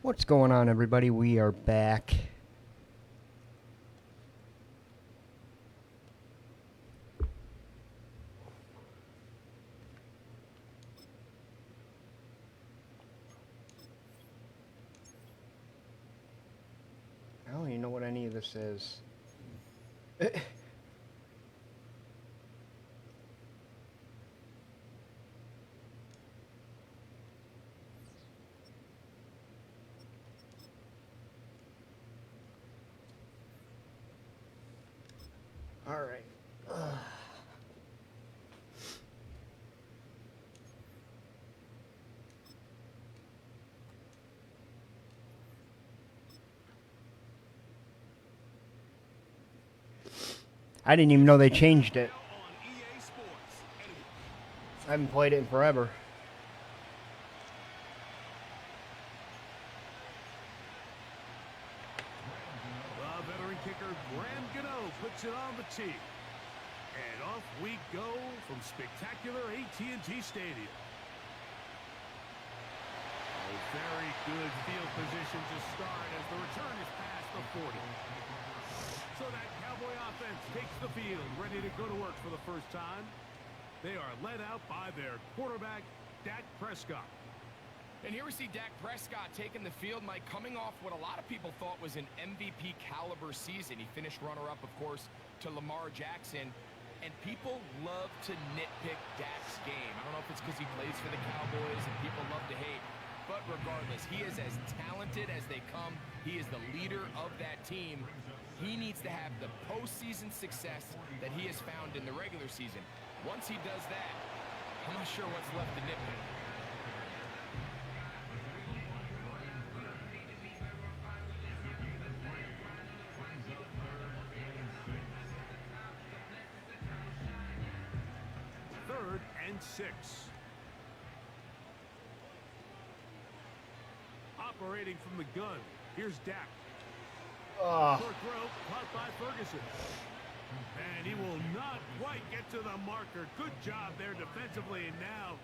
What's going on, everybody? We are back. I don't even know what any of this is. All right. I didn't even know they changed it. I haven't played it in forever. The veteran kicker Graham Gano puts it on the tee. And off we go from spectacular AT&T Stadium. A very good field position to start as the return is past the 40. So that Cowboy offense takes the field, ready to go to work for the first time. They are led out by their quarterback, Dak Prescott. And here we see Dak Prescott taking the field, Mike, coming off what a lot of people thought was an MVP caliber season. He finished runner-up, of course, to Lamar Jackson. And people love to nitpick Dak's game. I don't know if it's because he plays for the Cowboys and people love to hate. But regardless, he is as talented as they come. He is the leader of that team. He needs to have the postseason success that he has found in the regular season. Once he does that, I'm not sure what's left to nitpick. Third and 6. Operating from the gun, here's Dak. Short throw, caught by Ferguson. And he will not quite get to the marker. Good job there defensively. And now,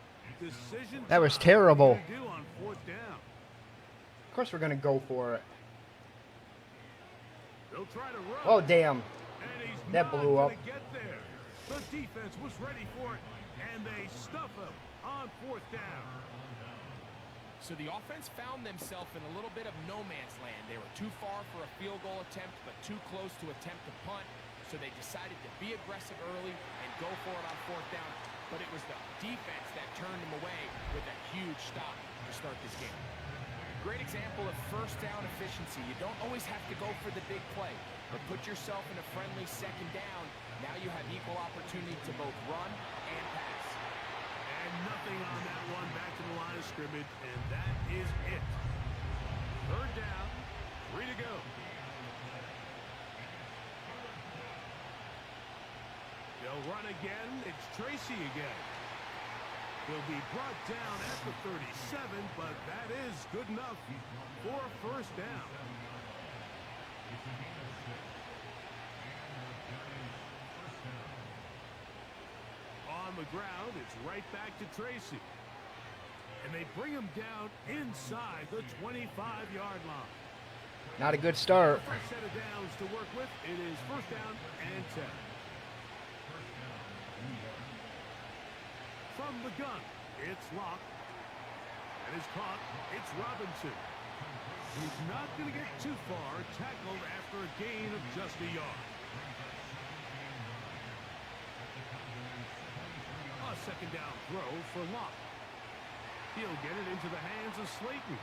decision. That was terrible. What do you do on 4th down? Of course we're going to go for it. They'll try to run. Oh, damn. And he's That not blew up. gonna get there. The defense was ready for it, and they stuff him on 4th down. So the offense found themselves in a little bit of no man's land. They were too far for a field goal attempt, but too close to attempt a punt. So they decided to be aggressive early and go for it on 4th down. But it was the defense that turned them away with a huge stop to start this game. Great example of first down efficiency. You don't always have to go for the big play, but put yourself in a friendly 2nd down. Now you have equal opportunity to both run and pass. And nothing on that one, back to the line of scrimmage, and that is it. 3rd down, 3 to go. They'll run again. It's Tracy again. He'll be brought down at the 37, but that is good enough for a 1st down. On the ground, it's right back to Tracy. And they bring him down inside the 25-yard line. Not a good start. Fresh set of downs to work with. It is 1st down and 10. From the gun, it's Locke. And is caught. It's Robinson. He's not going to get too far. Tackled after a gain of just a yard. A 2nd down throw for Locke. He'll get it into the hands of Slayton.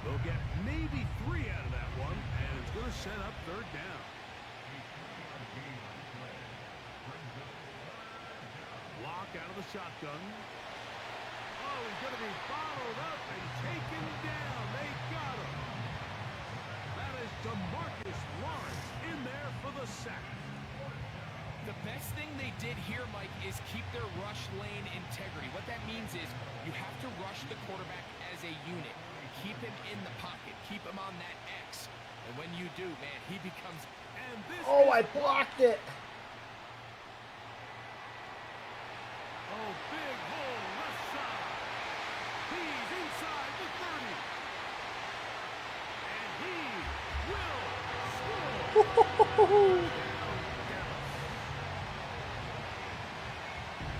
They'll get maybe 3 out of that one, and it's going to set up 3rd down. Locke out of the shotgun. Oh, he's going to be followed up and taken down. They got him. That is DeMarcus Lawrence in there for the sack. The best thing they did here, Mike, is keep their rush lane integrity. What that means is you have to rush the quarterback as a unit. Keep him in the pocket. Keep him on that X. And when you do, man, he becomes... And this Oh, I blocked it. Oh, big hole left side. He's inside the 30.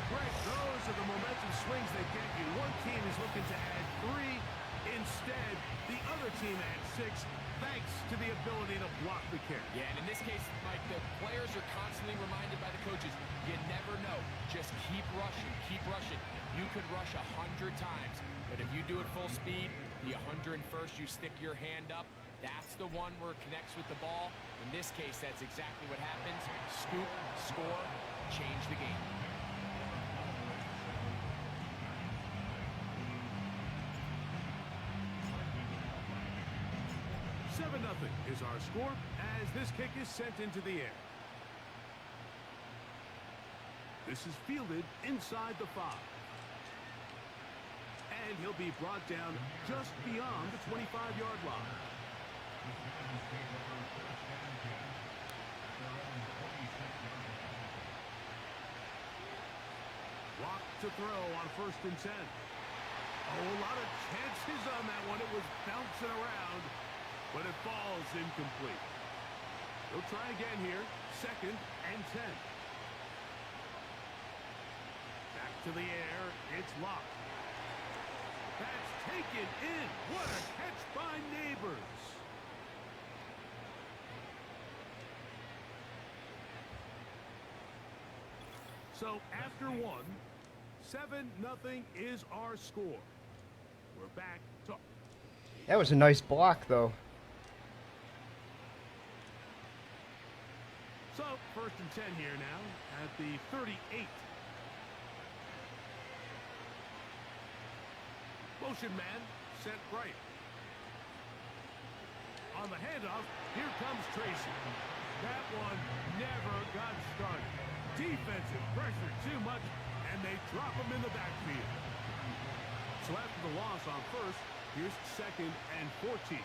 Greg, those are the momentum swings they get you. One team is looking to add 3. Instead, the other team adds 6, thanks to the ability to block the carry. Yeah, and in this case, Mike, the players are constantly reminded by the coaches, you never know. Just keep rushing, keep rushing. You could rush 100 times, but if you do it full speed, the 101st, you stick your hand up, that's the one where it connects with the ball. In this case, that's exactly what happens. Scoop, score, change the game. 7-0 is our score as this kick is sent into the air. This is fielded inside the 5. And he'll be brought down just beyond the 25-yard line. Block to throw on 1st and 10. Oh, a lot of chances on that one. It was bouncing around, but it falls incomplete. He'll try again here. 2nd and 10. Back to the air. It's locked. That's taken in. What a catch by Neighbors. So after 1, 7-0 is our score. We're back to... That was a nice block, though. So 1st and 10 here now at the 38. Motion man set right. On the handoff, here comes Tracy. That one never got started. Defensive pressure too much, and they drop him in the backfield. So after the loss on 1st, here's 2nd and 14.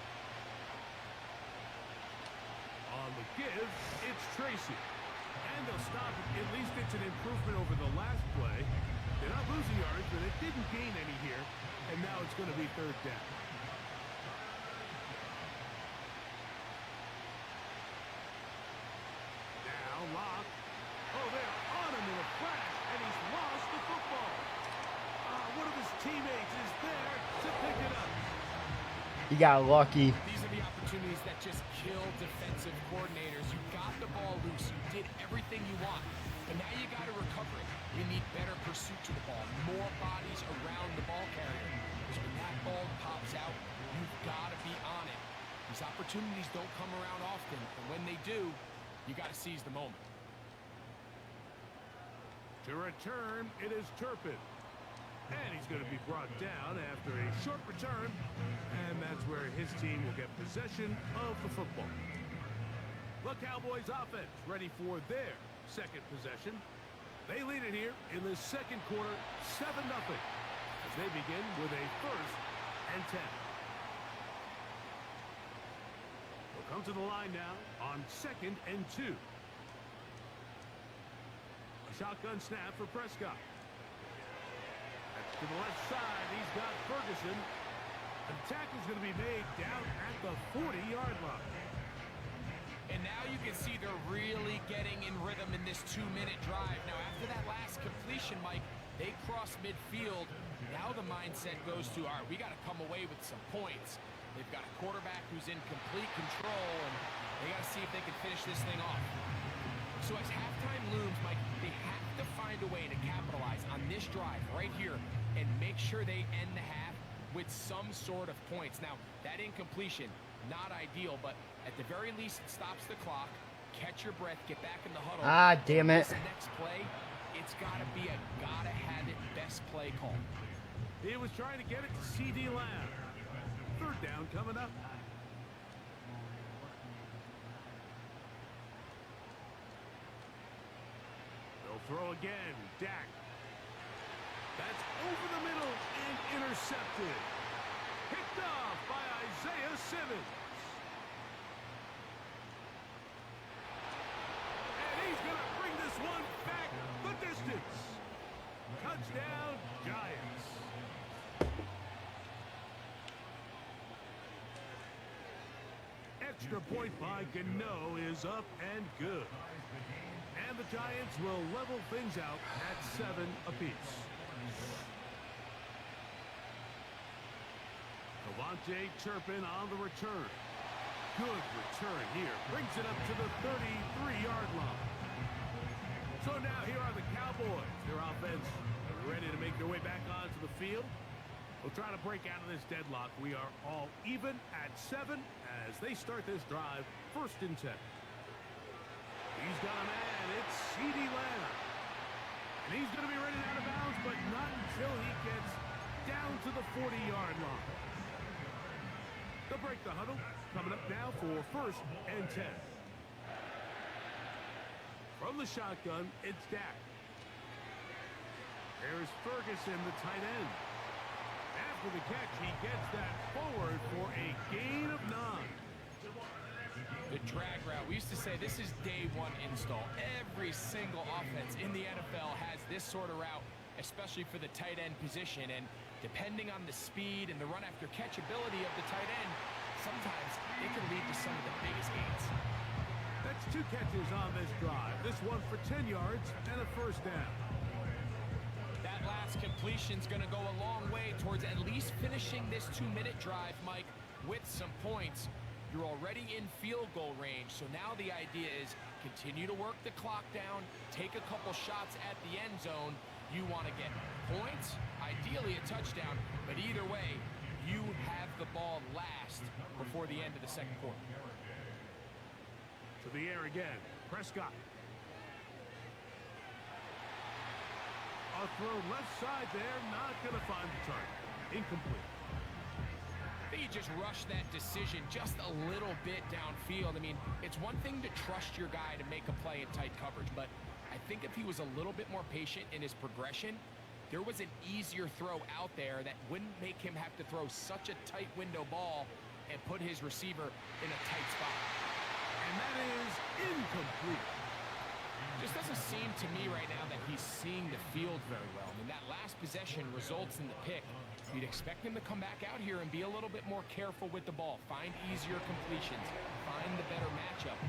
On the give, it's Tracy. And they'll stop it. At least it's an improvement over the last play. They're not losing yards, but it didn't gain any here. And now it's going to be 3rd down. Now Locke. Oh, they're on him in a flash, and he's lost the football. One of his teammates is there to pick it up. He got lucky. These are the opportunities that just kill defensive coordinators. You got the ball loose. You did everything you want. But now you got to recover it. You need better pursuit to the ball. More bodies around the ball carrier. Because when that ball pops out, you've got to be on it. These opportunities don't come around often. And when they do, you got to seize the moment. To return, it is Turpin. And he's going to be brought down after a short return. And that's where his team will get possession of the football. The Cowboys offense ready for their 2nd possession. They lead it here in the 2nd quarter, 7-0. As they begin with a 1st and 10. They'll come to the line now on 2nd and 2. A shotgun snap for Prescott. To the left side, he's got Ferguson. The tackle's going to be made down at the 40-yard line. And now you can see they're really getting in rhythm in this 2-minute drive. Now, after that last completion, Mike, they cross midfield. Now the mindset goes to, all right, we got to come away with some points. They've got a quarterback who's in complete control, and they got to see if they can finish this thing off. So as halftime looms, Mike, they have to find a way to capitalize on this drive right here and make sure they end the half with some sort of points. Now, that incompletion, not ideal, but at the very least, it stops the clock. Catch your breath, get back in the huddle. Ah, damn it. This next play, it's got to be a gotta-have-it best play call. He was trying to get it to C.D. Lamb. 3rd down coming up. They'll throw again. Dak. That's over the middle and intercepted. Picked off by Isaiah Simmons. And he's going to bring this one back the distance. Touchdown, Giants. extra point by Gano is up and good. And the Giants will level things out at 7 apiece. Devontae Turpin on the return. Good return here. Brings it up to the 33-yard line. So now here are the Cowboys. Their offense ready to make their way back onto the field. We'll try to break out of this deadlock. We are all even at 7 as they start this drive. 1st and 10. He's got a man. It's CeeDee Lamb. And he's going to be running out of bounds, but not until he gets down to the 40-yard line. They'll break the huddle. Coming up now for 1st and 10. From the shotgun, it's Dak. There's Ferguson, the tight end. After the catch, he gets that forward for a gain of 9. The drag route. We used to say this is day 1 install. Every single offense in the NFL has this sort of route, especially for the tight end position. And depending on the speed and the run after catch ability of the tight end, sometimes it can lead to some of the biggest gains. That's 2 catches on this drive. This one for 10 yards and a 1st down. That last completion's going to go a long way towards at least finishing this 2-minute drive, Mike, with some points. You're already in field goal range, so now the idea is continue to work the clock down, take a couple shots at the end zone. You want to get points, ideally a touchdown, but either way, you have the ball last before the end of the 2nd quarter. To the air again, Prescott. A throw left side there, not going to find the target. Incomplete. I think you just rushed that decision just a little bit downfield. I mean, it's one thing to trust your guy to make a play in tight coverage, but I think if he was a little bit more patient in his progression, there was an easier throw out there that wouldn't make him have to throw such a tight window ball and put his receiver in a tight spot. And that is incomplete. Just doesn't seem to me right now that he's seeing the field very well. I mean, that last possession results in the pick. You'd expect him to come back out here and be a little bit more careful with the ball, find easier completions, find the better matchup.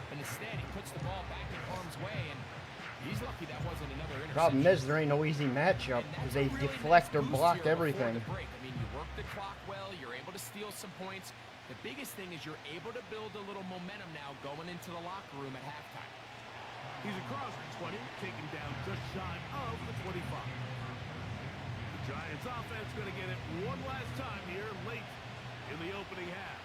But instead, he puts the ball back in harm's way, and he's lucky that wasn't another interception. Problem is, there ain't no easy matchup because they deflect or block everything. I mean, you work the clock well, you're able to steal some points. The biggest thing is you're able to build a little momentum now going into the locker room at halftime. He's across the 20, taken down just shy of the 25. The Giants offense going to get it one last time here late in the opening half.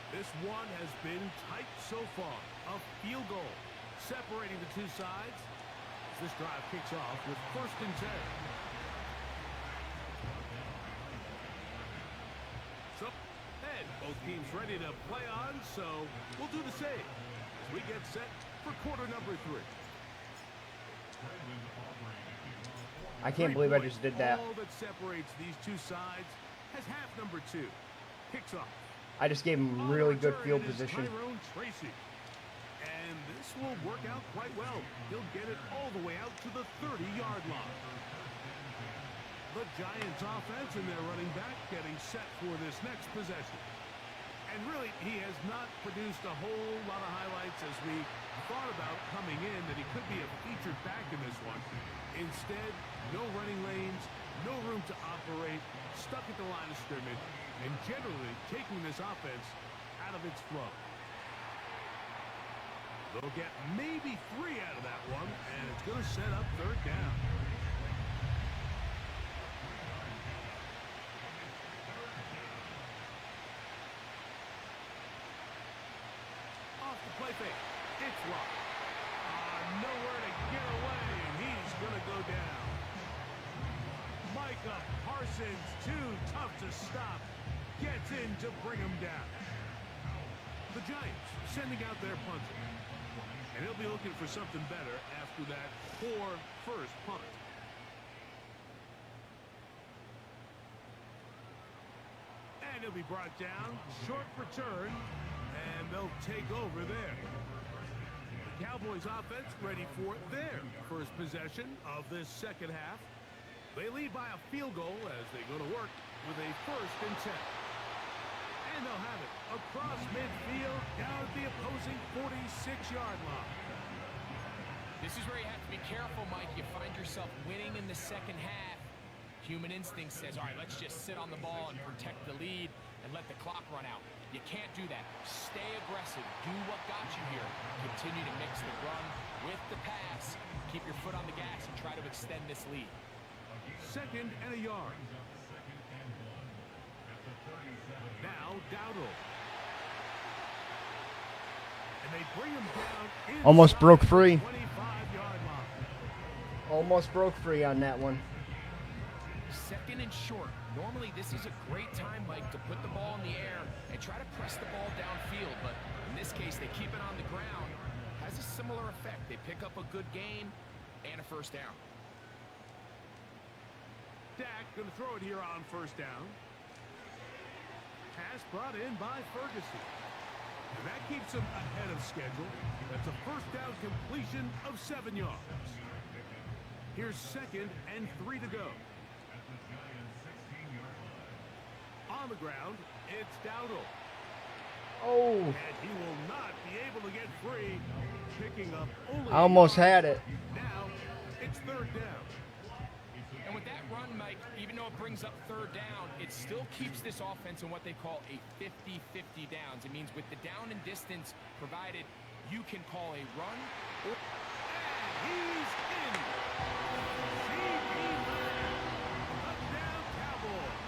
This one has been tight so far. A field goal separating the two sides as this drive kicks off with 1st and 10. So, and both teams ready to play on, so we'll do the same as we get set for quarter number 3. I can't believe I just did that. All that separates these two sides has half number 2. Kicks off. I just gave him really good field position. Tyrone Tracy. And this will work out quite well. He'll get it all the way out to the 30-yard line. The Giants offense and their running back getting set for this next possession. And really, he has not produced a whole lot of highlights as we thought about coming in, that he could be a featured back in this one. Instead, no running lanes, no room to operate, stuck at the line of scrimmage, and generally taking this offense out of its flow. They'll get maybe 3 out of that one, and it's going to set up 3rd down. Off the play fake. It's locked. Nowhere to get away, and he's going to go down. Micah Parsons, too tough to stop, gets in to bring him down. The Giants sending out their punter. And he'll be looking for something better after that poor first punt. And he'll be brought down, short return, and they'll take over there. The Cowboys offense ready for their first possession of this 2nd half. They lead by a field goal as they go to work with a 1st and 10. And they'll have it across midfield down at the opposing 46-yard line. This is where you have to be careful, Mike. You find yourself winning in the second half. Human instinct says, all right, let's just sit on the ball and protect the lead and let the clock run out. You can't do that. Stay aggressive. Do what got you here. Continue to mix the run with the pass. Keep your foot on the gas and try to extend this lead. 2nd and a yard. Now Dowdle. And they bring him down. Almost broke free. 25-yard line. Almost broke free on that one. 2nd and short. Normally, this is a great time, Mike, to put the ball in the air and try to press the ball downfield. But in this case, they keep it on the ground. Has a similar effect. They pick up a good gain and a first down. Dak going to throw it here on 1st down. Pass brought in by Ferguson. And that keeps him ahead of schedule. That's a 1st down completion of 7 yards. Here's 2nd and 3 to go. On the ground, it's Dowdle. Oh, And he will not be able to get free. Picking up only. I almost had it. Now it's 3rd down. And with that run, Mike, even though it brings up 3rd down, it still keeps this offense in what they call a 50-50 downs. It means with the down and distance provided, you can call a run. And he's in. Touchdown Cowboys.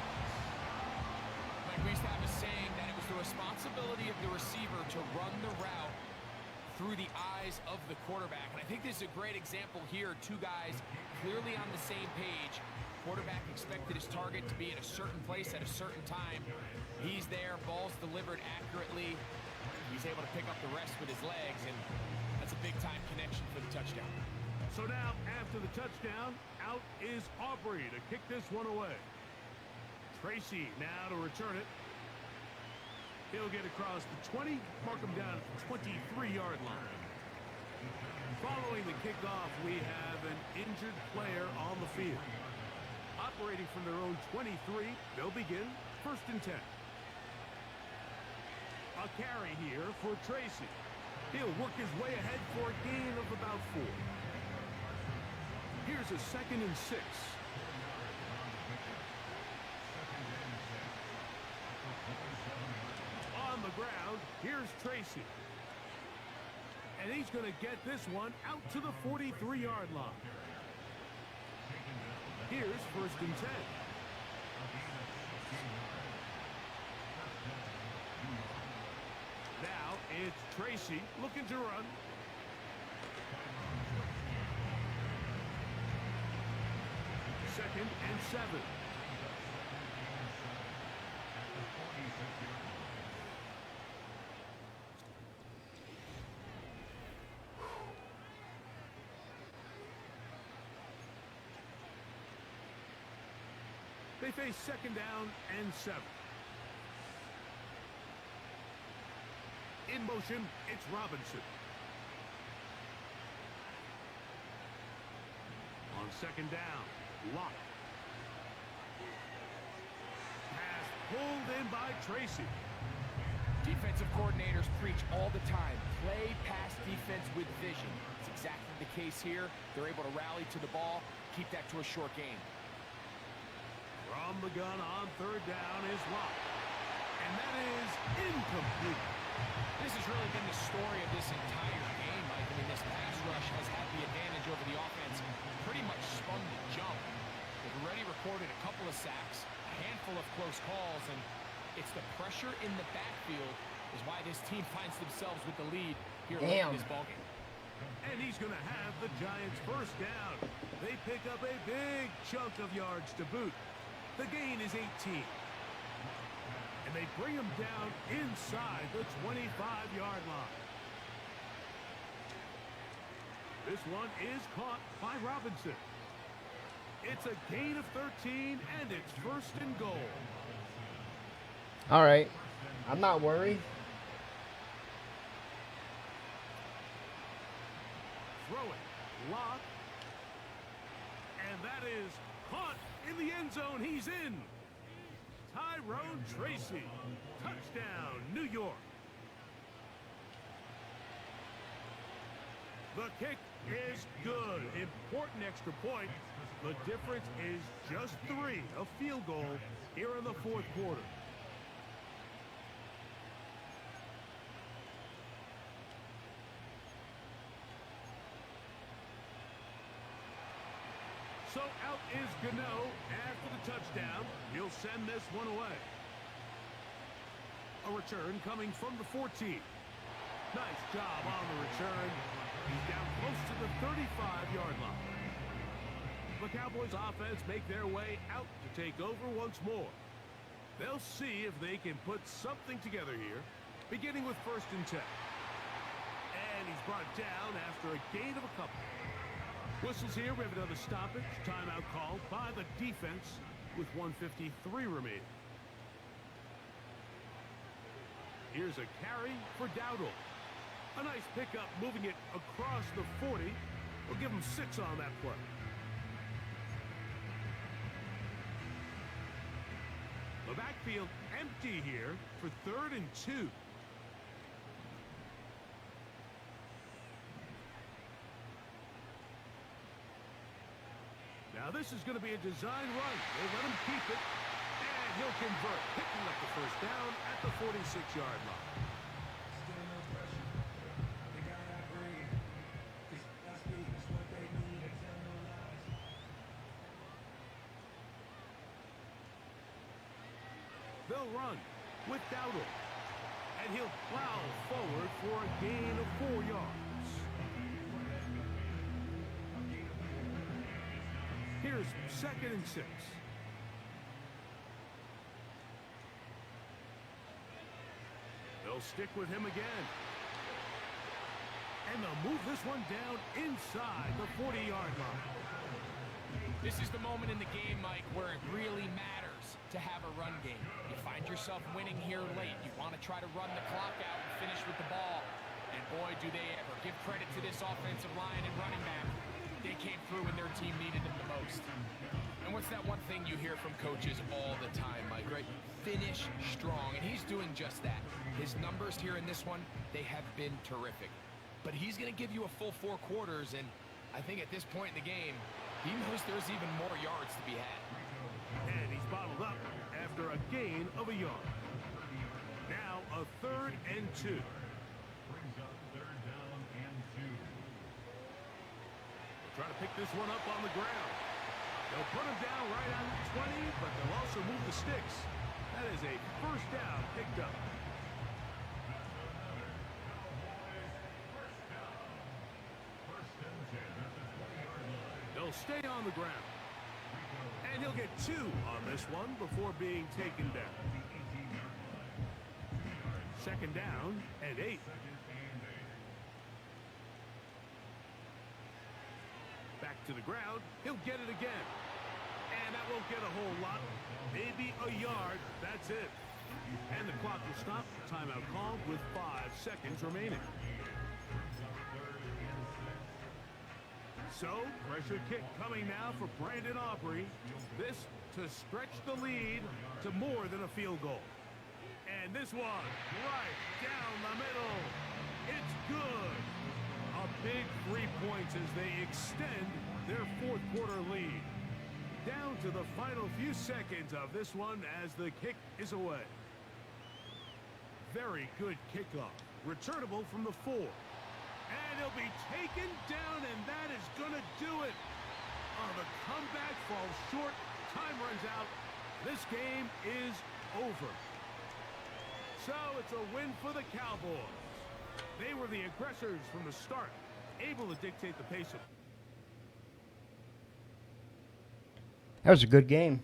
Mike, we used to have a saying that it was the responsibility of the receiver to run the route through the eyes of the quarterback. And I think this is a great example here. 2 guys clearly on the same page. Quarterback expected his target to be in a certain place at a certain time. He's there, ball's delivered accurately. He's able to pick up the rest with his legs, and that's a big-time connection for the touchdown. So now, after the touchdown, out is Aubrey to kick this one away. Tracy now to return it. He'll get across the 20, mark him down at the 23-yard line. Following the kickoff, we have an injured player on the field. Operating from their own 23, they'll begin 1st and 10. A carry here for Tracy. He'll work his way ahead for a gain of about 4. Here's a 2nd and 6. On the ground, here's Tracy. And he's going to get this one out to the 43-yard line. Here's 1st and 10. Now it's Tracy looking to run. Second and 7. They face 2nd down and 7. In motion, it's Robinson. On 2nd down, Locke. Pass pulled in by Tracy. Defensive coordinators preach all the time, play pass defense with vision. It's exactly the case here. They're able to rally to the ball, keep that to a short game. From the gun on 3rd down is Locke. And that is incomplete. This has really been the story of this entire game, Mike. I mean, this pass rush has had the advantage over the offense. Pretty much spun the jump. They've already recorded a couple of sacks, a handful of close calls, and it's the pressure in the backfield is why this team finds themselves with the lead here late in this ballgame. And he's going to have the Giants 1st down. They pick up a big chunk of yards to boot. The gain is 18. And they bring him down inside the 25-yard line. This one is caught by Robinson. It's a gain of 13, and it's 1st and goal. All right. I'm not worried. Throw it. Lock. And that is caught in the end zone. He's in. Tyrone Tracy. Touchdown, New York. The kick is good. Important extra point. The difference is just 3. A field goal here in the fourth quarter. So out is Gano after the touchdown. He'll send this one away. A return coming from the 14. Nice job on the return. He's down close to the 35-yard line. The Cowboys offense make their way out to take over once more. They'll see if they can put something together here, beginning with 1st and 10. And he's brought down after a gain of a couple. Whistles here. We have another stoppage. Timeout called by the defense with 1:53 remaining. Here's a carry for Dowdle. A nice pickup, moving it across the 40. We'll give him 6 on that play. The backfield empty here for 3rd and 2. Now this is going to be a design run. They let him keep it, and he'll convert, picking up the 1st down at the 46-yard line. Still no pressure. They got to upgrade. That speed is what they need to tell no lies. They'll run with Dowdle, and he'll plow forward for a gain of 4 yards. Here's 2nd and 6. They'll stick with him again. And they'll move this one down inside the 40-yard line. This is the moment in the game, Mike, where it really matters to have a run game. You find yourself winning here late. You want to try to run the clock out and finish with the ball. And boy, do they ever. Give credit to this offensive line and running back. They came through when their team needed them the most. And what's that one thing you hear from coaches all the time, Mike, right? Finish strong, and he's doing just that. His numbers here in this one, they have been terrific. But he's going to give you a full 4 quarters, and I think at this point in the game, he knows there's even more yards to be had. And he's bottled up after a gain of a yard. Now a 3rd and 2. Try to pick this one up on the ground. They'll put him down right on the 20, but they'll also move the sticks. That is a 1st down picked up. They'll stay on the ground. And he'll get 2 on this one before being taken down. 2nd down and 8. Back to the ground. He'll get it again. And that won't get a whole lot. Maybe a yard. That's it. And the clock will stop. Timeout called with 5 seconds remaining. So, pressure kick coming now for Brandon Aubrey. This to stretch the lead to more than a field goal. And this one, right down the middle. It's good. A big 3 points as they extend their 4th quarter lead. Down to the final few seconds of this one as the kick is away. Very good kickoff. Returnable from the 4. And he'll be taken down, and that is going to do it. Oh, the comeback falls short. Time runs out. This game is over. So it's a win for the Cowboys. They were the aggressors from the start, able to dictate the pace of. That was a good game.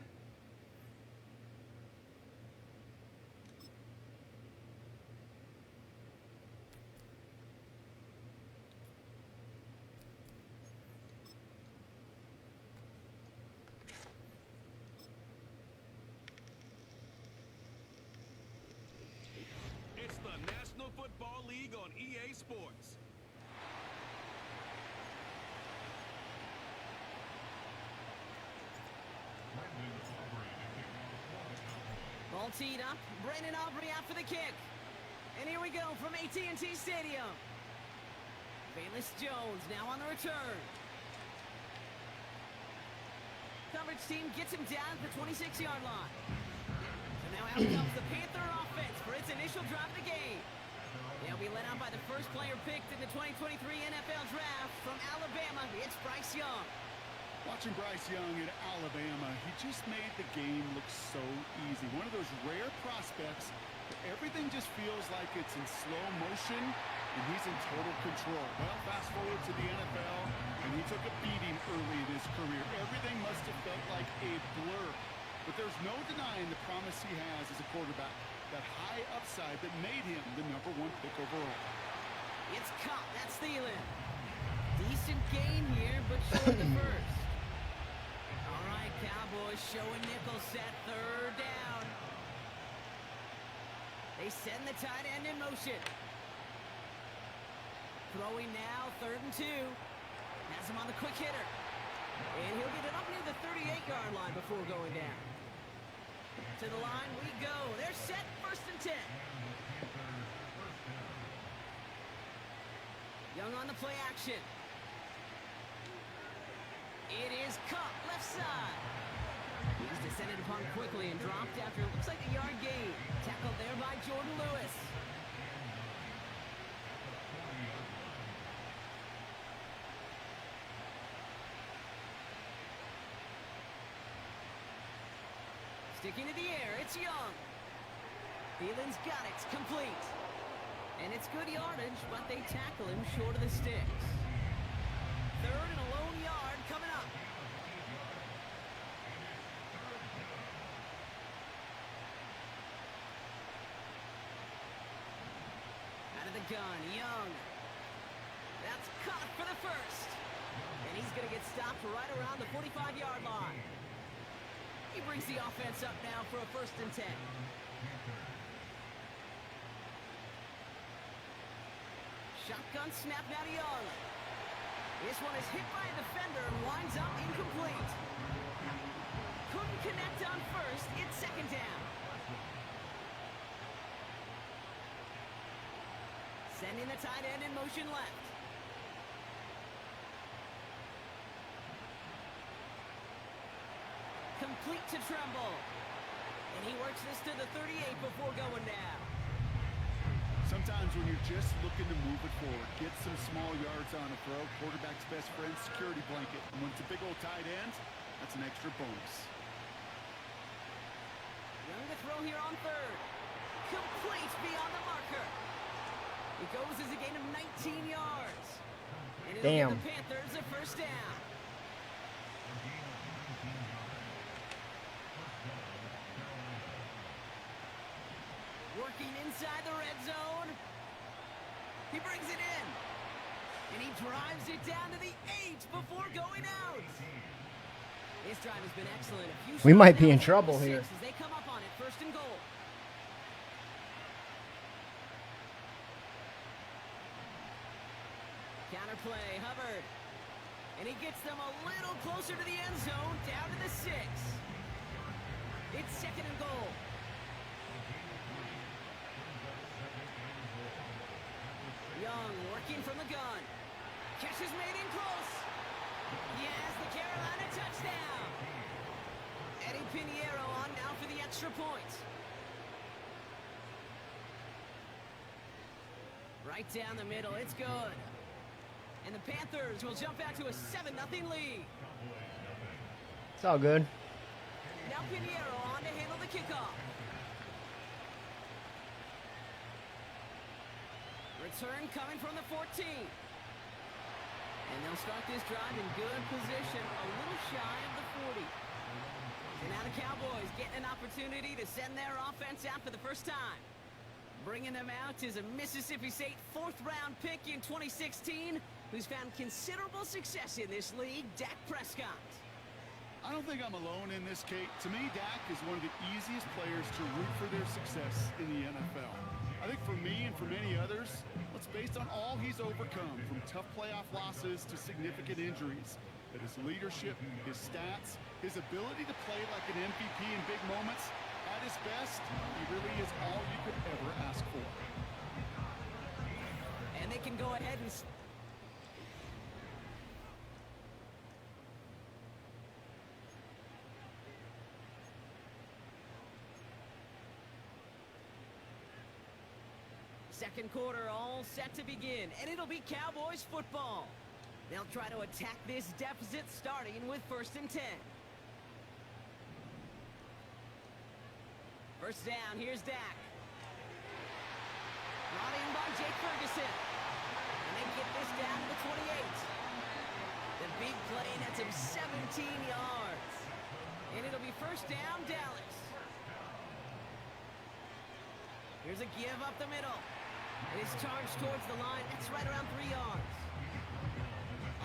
It's the National Football League on EA Sports. Ball teed up. Brandon Aubrey out for the kick. And here we go from AT&T Stadium. Bayless Jones now on the return. Coverage team gets him down at the 26-yard line. So now out comes the Panther offense for its initial drive of the game. They'll be led out by the first player picked in the 2023 NFL Draft from Alabama. It's Bryce Young. Watching Bryce Young in Alabama, he just made the game look so easy. One of those rare prospects where everything just feels like it's in slow motion and he's in total control. Well, fast forward to the NFL, and he took a beating early in his career. Everything must have felt like a blur. But there's no denying the promise he has as a quarterback. That high upside that made him the #1 pick overall. It's caught. That's Thielen. Decent gain here, but short of the first. All right, Cowboys showing nickel set, third down. They send the tight end in motion. Throwing now, 3rd and 2. Has him on the quick hitter. And he'll get it up near the 38-yard line before going down. To the line we go. They're set, 1st and 10. Young on the play action. It is caught left side. He's descended upon quickly and dropped after it looks like a yard gain. Tackled there by Jordan Lewis. Sticking to the air, it's Young. Thielen's got it, it's complete. And it's good yardage, but they tackle him short of the sticks. 3rd and a lone yard coming up. Out of the gun, Young. That's caught for the first. And he's going to get stopped right around the 45-yard line. He brings the offense up now for a 1st and 10. Shotgun snap now to Young. This one is hit by a defender and winds up incomplete. Couldn't connect on first. It's 2nd down. Sending the tight end in motion left. Complete to Tremble. And he works this to the 38 before going down. Sometimes when you're just looking to move it forward, get some small yards on a throw, quarterback's best friend, security blanket. And when it's a big old tight end, that's an extra bonus. Young to throw here on 3rd. Complete beyond the marker. It goes as a gain of 19 yards. And it'll give the Panthers a 1st down. Working inside the red zone. He brings it in. And he drives it down to the 8 before going out. This drive has been excellent. We might be in trouble here. As they come up on it, 1st and goal. Counterplay, Hubbard. And he gets them a little closer to the end zone, down to the 6. It's 2nd and goal. Young working from the gun. Catch is made in close. He has the Carolina touchdown. Eddie Pinheiro on now for the extra point. Right down the middle, it's good. And the Panthers will jump out to a 7-0 lead. It's all good. Now Pinheiro on to handle the kickoff. Return coming from the 14. And they'll start this drive in good position, a little shy of the 40. And now the Cowboys getting an opportunity to send their offense out for the first time. Bringing them out is a Mississippi State 4th-round pick in 2016 who's found considerable success in this league, Dak Prescott. I don't think I'm alone in this, Kate. To me, Dak is one of the easiest players to root for their success in the NFL. I think for me and for many others, it's based on all he's overcome, from tough playoff losses to significant injuries. But his leadership, his stats, his ability to play like an MVP in big moments, at his best, he really is all you could ever ask for. And they can go ahead and Second quarter all set to begin, and it'll be Cowboys football. They'll try to attack this deficit starting with 1st and 10. First down, here's Dak. Brought in by Jake Ferguson. And they get this down to the 28. The big play nets him 17 yards. And it'll be first down, Dallas. Here's a give up the middle. And it's charged towards the line. That's right around 3 yards.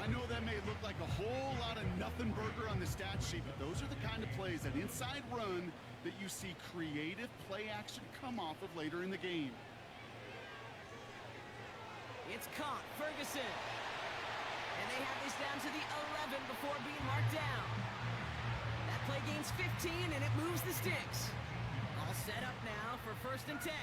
I know that may look like a whole lot of nothing burger on the stat sheet, but those are the kind of plays, that inside run, that you see creative play action come off of later in the game. It's caught, Ferguson. And they have this down to the 11 before being marked down. That play gains 15, and it moves the sticks. All set up now for 1st and 10.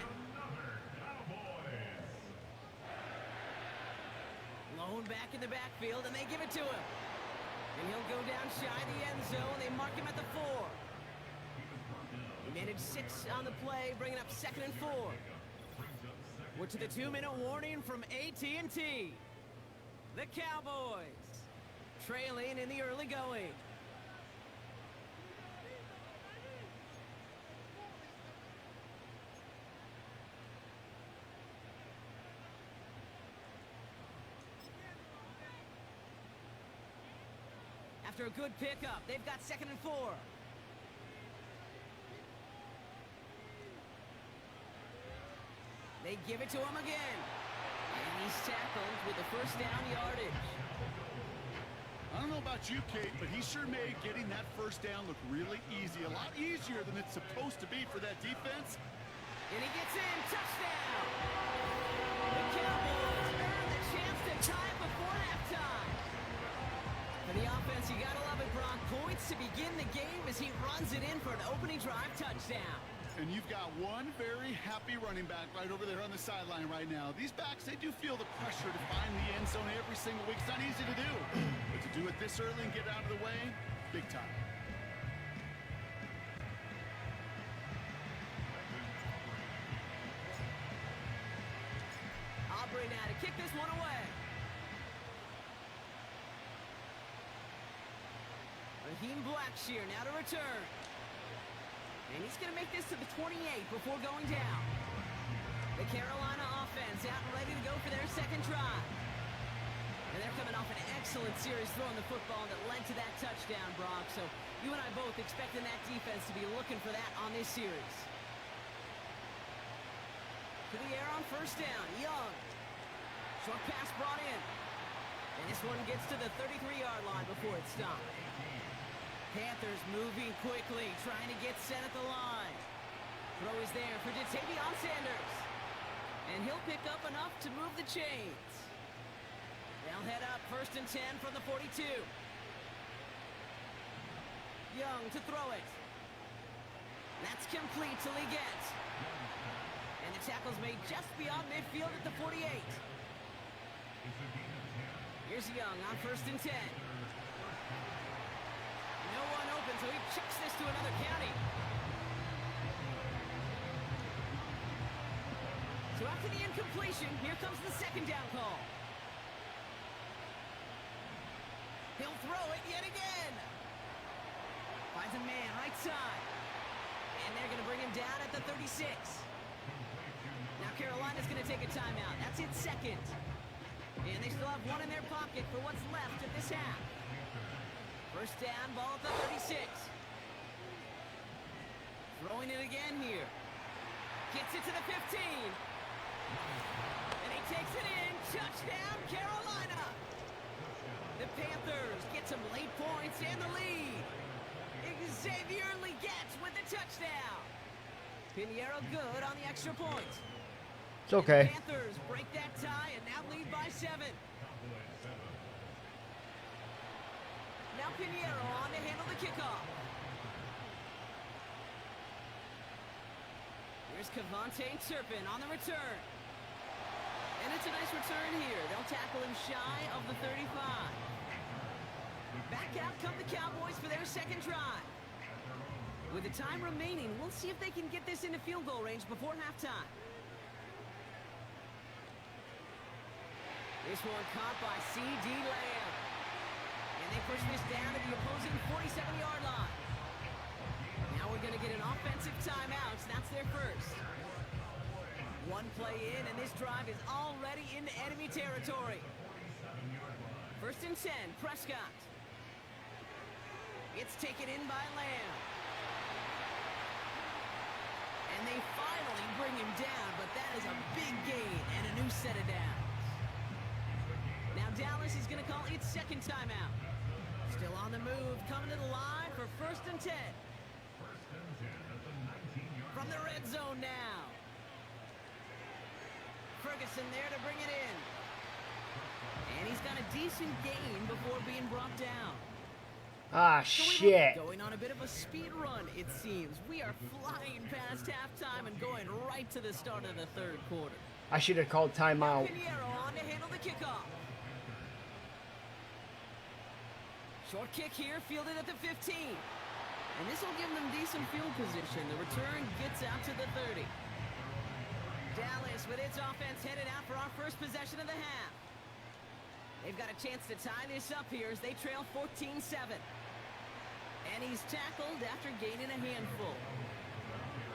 Lone back in the backfield, and they give it to him. And he'll go down shy of the end zone. They mark him at the 4. He managed 6 on the play, bringing up 2nd and 4. We're to the 2-minute warning from AT&T. The Cowboys trailing in the early going. After a good pickup, they've got 2nd and 4. They give it to him again. And he's tackled with the first down yardage. I don't know about you, Kate, but he sure made getting that first down look really easy. A lot easier than it's supposed to be for that defense. And he gets in. Touchdown! The Cowboys earn the chance to tie it before halftime. For the offense, you gotta love it, Brock. Points to begin the game as he runs it in for an opening drive touchdown. And you've got one very happy running back right over there on the sideline right now. These backs, they do feel the pressure to find the end zone every single week. It's not easy to do. But to do it this early and get out of the way, big time. Aubrey now to kick this one away. Raheem Blackshear now to return. And he's going to make this to the 28 before going down. The Carolina offense out and ready to go for their second drive. And they're coming off an excellent series throwing the football that led to that touchdown, Brock. So you and I both expecting that defense to be looking for that on this series. To the air on first down, Young. Short pass brought in. And this one gets to the 33-yard line before it's stopped. Panthers moving quickly, trying to get set at the line. Throw is there for Jatavion Sanders. And he'll pick up enough to move the chains. They'll head up 1st and 10 from the 42. Young to throw it. That's complete till he gets. And the tackle's made just beyond midfield at the 48. Here's Young on 1st and 10. No one open, so he chucks this to another county. So after the incompletion, here comes the second down call. He'll throw it yet again. Finds a man right side. And they're going to bring him down at the 36. Now Carolina's going to take a timeout. That's its second. And they still have one in their pocket for what's left of this half. First down, ball at the 36. Throwing it again here. Gets it to the 15. And he takes it in. Touchdown, Carolina. The Panthers get some late points and the lead. Xavier Legette with the touchdown. Pinheiro good on the extra point. It's okay. The Panthers break that tie and now lead by 7. Now Pinheiro on to handle the kickoff. Here's Cavante Turpin on the return. And it's a nice return here. They'll tackle him shy of the 35. Back out come the Cowboys for their second drive. With the time remaining, we'll see if they can get this into field goal range before halftime. This one caught by C.D. Lamb. And they push this down to the opposing 47-yard line. Now we're going to get an offensive timeout. That's their first. One play in, and this drive is already into enemy territory. 1st and 10, Prescott. It's taken in by Lamb. And they finally bring him down, but that is a big gain and a new set of downs. Now Dallas is going to call its second timeout. Still on the move, coming to the line for 1st and 10. From the red zone now. Ferguson there to bring it in. And he's got a decent gain before being brought down. Ah, shit. Going on a bit of a speed run, it seems. We are flying past halftime and going right to the start of the 3rd quarter. I should have called timeout. Pinheiro on to handle the kickoff. Short kick here, fielded at the 15. And this will give them decent field position. The return gets out to the 30. Dallas with its offense headed out for our first possession of the half. They've got a chance to tie this up here as they trail 14-7. And he's tackled after gaining a handful.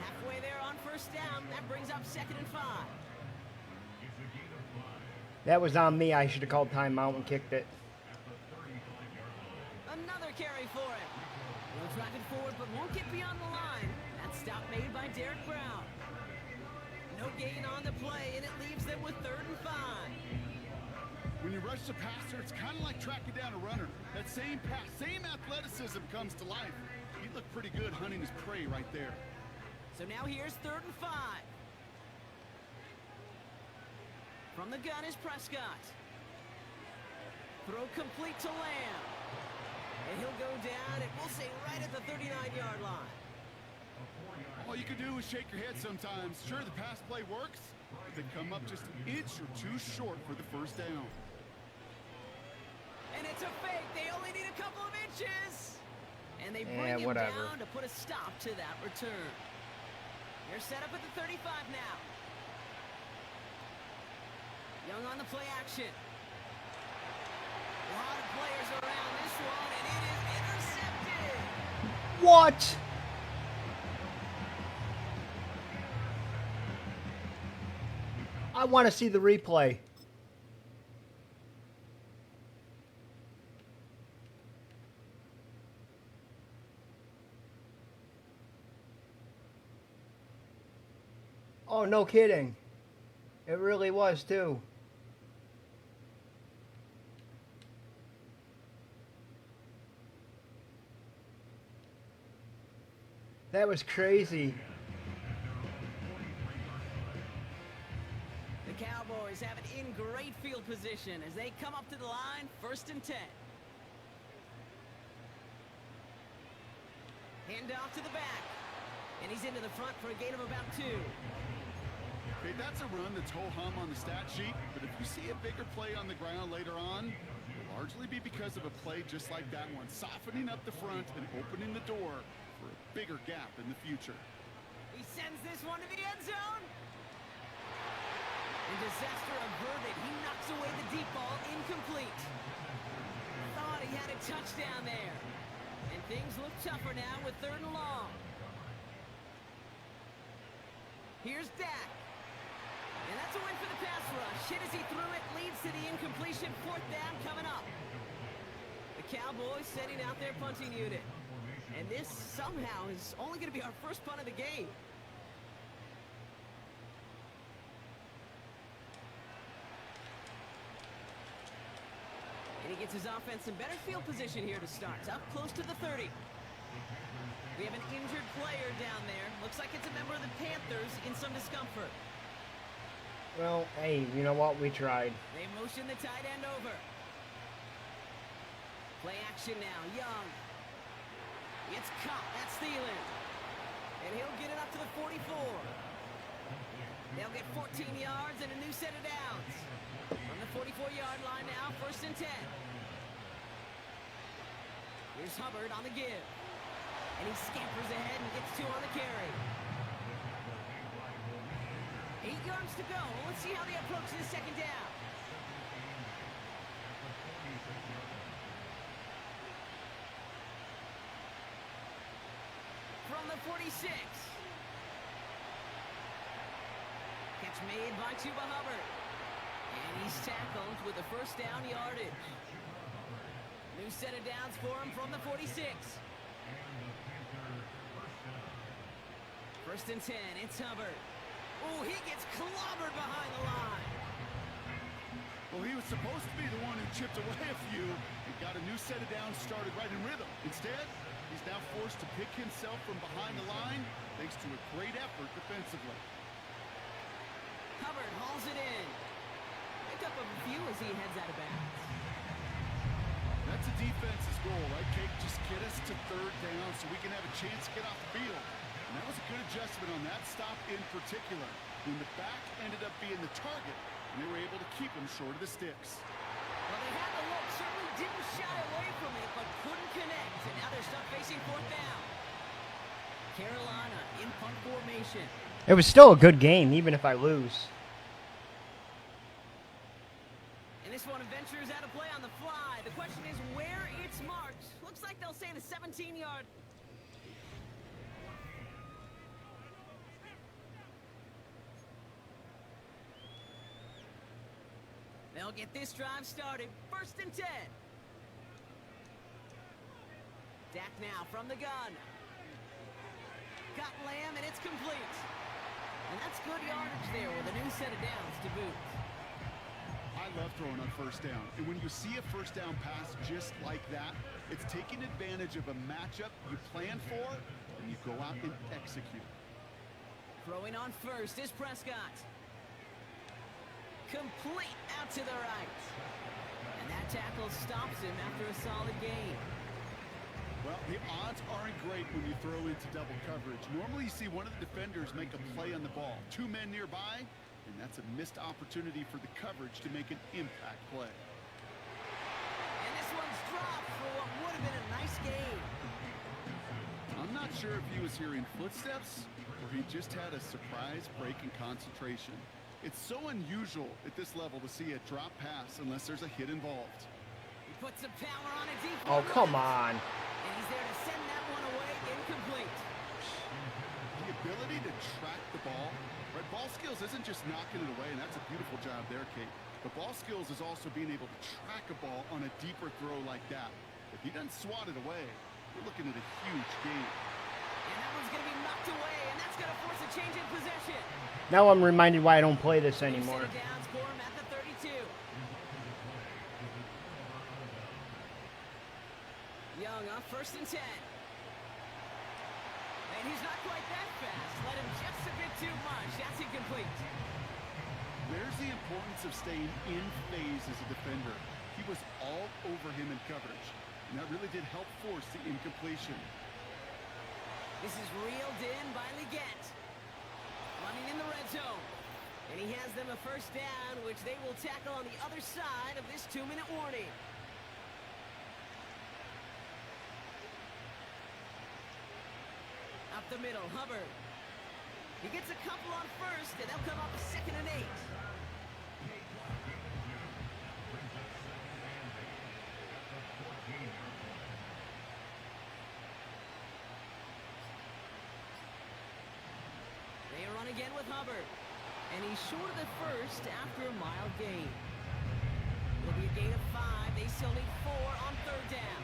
Halfway there on 1st down. That brings up 2nd and 5. That was on me. I should have called timeout and kicked it. Another carry for him. He'll drive it forward, but won't get beyond the line. That stop made by Derek Brown. No gain on the play, and it leaves them with 3rd and 5. When you rush the passer, it's kind of like tracking down a runner. That same pass, same athleticism comes to life. He looked pretty good hunting his prey right there. So now here's 3rd and 5. From the gun is Prescott. Throw complete to Lamb. And he'll go down, and we'll say right at the 39-yard line. All you can do is shake your head sometimes. Sure, the pass play works, but they come up just an inch or two short for the 1st down. And it's a fake. They only need a couple of inches. And they bring him down to put a stop to that return. They're set up at the 35 now. Young on the play action. A lot of players around this one, and it is intercepted. What? I want to see the replay. Oh, no kidding. It really was, too. That was crazy. The Cowboys have it in great field position as they come up to the line, 1st and 10. Hand off to the back. And he's into the front for a gain of about 2. Okay, that's a run that's ho-hum on the stat sheet, but if you see a bigger play on the ground later on, it'll largely be because of a play just like that one, softening up the front and opening the door for a bigger gap in the future. He sends this one to the end zone. And disaster averted. He knocks away the deep ball, incomplete. Thought he had a touchdown there. And things look tougher now with 3rd and long. Here's Dak. And that's a win for the pass rush. Hit as he threw it, leads to the incompletion. 4th down coming up. The Cowboys setting out their punting unit. And this somehow is only going to be our first punt of the game. And he gets his offense in better field position here to start. Up close to the 30. We have an injured player down there. Looks like it's a member of the Panthers in some discomfort. Well, hey, you know what? We tried. They motion the tight end over. Play action now. Young. It's caught. That's Thielen. And he'll get it up to the 44. They'll get 14 yards and a new set of downs. From the 44-yard line now, 1st and 10. Here's Hubbard on the give. And he scampers ahead and gets 2 on the carry. 8 yards to go. Let's see how they approach this 2nd down. 46. Catch made by Chuba Hubbard. And he's tackled with a first down yardage. New set of downs for him from the 46. First and 10, it's Hubbard. Oh, he gets clobbered behind the line. Well, he was supposed to be the one who chipped away a few and got a new set of downs started right in rhythm. Instead, he's now forced to pick himself from behind the line thanks to a great effort defensively. Hubbard hauls it in. Pick up a few as he heads out of bounds. That's a defense's goal, right, Kate? Just get us to third down so we can have a chance to get off the field. And that was a good adjustment on that stop in particular, when the back ended up being the target, and they were able to keep him short of the sticks. Well, they had the look, certainly didn't shy away from it, but couldn't connect, and now they're stuck facing fourth down. Carolina in punt formation. It was still a good game, even if I lose. And this one ventures out of play on the fly. The question is where it's marked. Looks like they'll say the 17-yard. They'll get this drive started. First and 10. Dak now from the gun. Got Lamb, and it's complete. And that's good yardage there with a new set of downs to boot. I love throwing on first down. And when you see a first down pass just like that, it's taking advantage of a matchup you plan for, and you go out and execute. Throwing on first is Prescott. Complete out to the right. And that tackle stops him after a solid gain. Well, the odds aren't great when you throw into double coverage. Normally you see one of the defenders make a play on the ball. Two men nearby, and that's a missed opportunity for the coverage to make an impact play. And this one's dropped for what would have been a nice gain. I'm not sure if he was hearing footsteps or he just had a surprise break in concentration. It's so unusual at this level to see a drop pass unless there's a hit involved. He puts some power on it deep. Oh, come on. And he's there to send that one away incomplete. The ability to track the ball, right? Ball skills isn't just knocking it away, and that's a beautiful job there, Kate. But ball skills is also being able to track a ball on a deeper throw like that. If he doesn't swat it away, we're looking at a huge gain. And that one's going to be knocked away, and that's going to force a change in possession. Now I'm reminded why I don't play this anymore. Set of downs for him at the 32. Young up first and 10. And he's not quite that fast. Let him just a bit too much. That's incomplete. There's the importance of staying in phase as a defender. He was all over him in coverage, and that really did help force the incompletion. This is reeled in by Leggett. Running in the red zone. And he has them a first down, which they will tackle on the other side of this 2-minute warning. Up the middle, Hubbard. He gets a couple on first, and they'll come up 2nd and 8. They run again with Hubbard. And he's short of the first after a mild gain. It'll be a gain of 5. They still need 4 on 3rd down.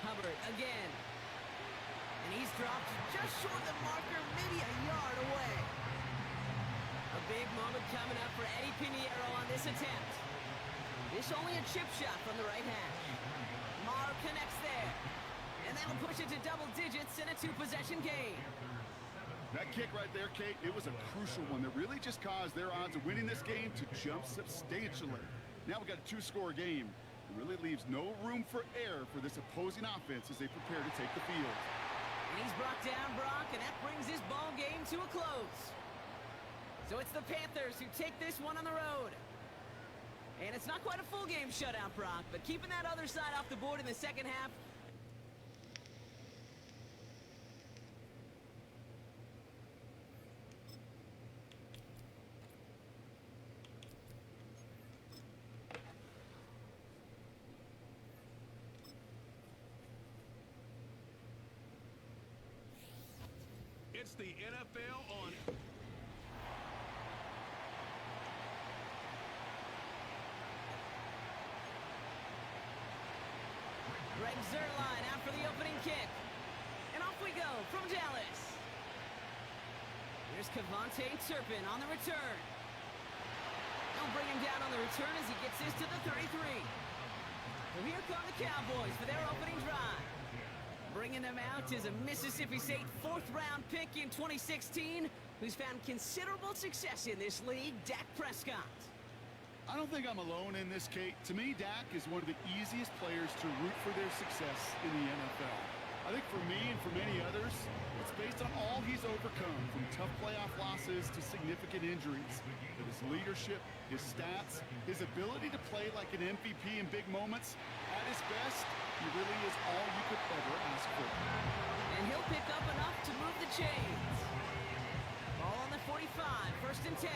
Hubbard again. And he's dropped just short of the marker, maybe a yard away. A big moment coming up for Eddie Pinheiro on this attempt. This only a chip shot from the right hash. Marr connects there. And that'll push it to double digits in a 2-possession game. That kick right there, Kate, it was a crucial one that really just caused their odds of winning this game to jump substantially. Now we've got a 2-score game. It really leaves no room for error for this opposing offense as they prepare to take the field. And he's brought down Brock, and that brings his ball game to a close. So it's the Panthers who take this one on the road. And it's not quite a full game shutout, Brock, but keeping that other side off the board in the second half. It's the NFL on. Greg Zuerlein out for the opening kick. And off we go from Dallas. Here's Kevontae Turpin on the return. They'll bring him down on the return as he gets this to the 33. So here come the Cowboys for their opening drive. Bringing them out is a Mississippi State fourth-round pick in 2016 who's found considerable success in this league, Dak Prescott. I don't think I'm alone in this, Kate. To me, Dak is one of the easiest players to root for their success in the NFL. I think for me and for many others, it's based on all he's overcome, from tough playoff losses to significant injuries. But his leadership, his stats, his ability to play like an MVP in big moments, at his best, he really is all you could ever ask for. And he'll pick up enough to move the chains. Ball on the 45, first and 10.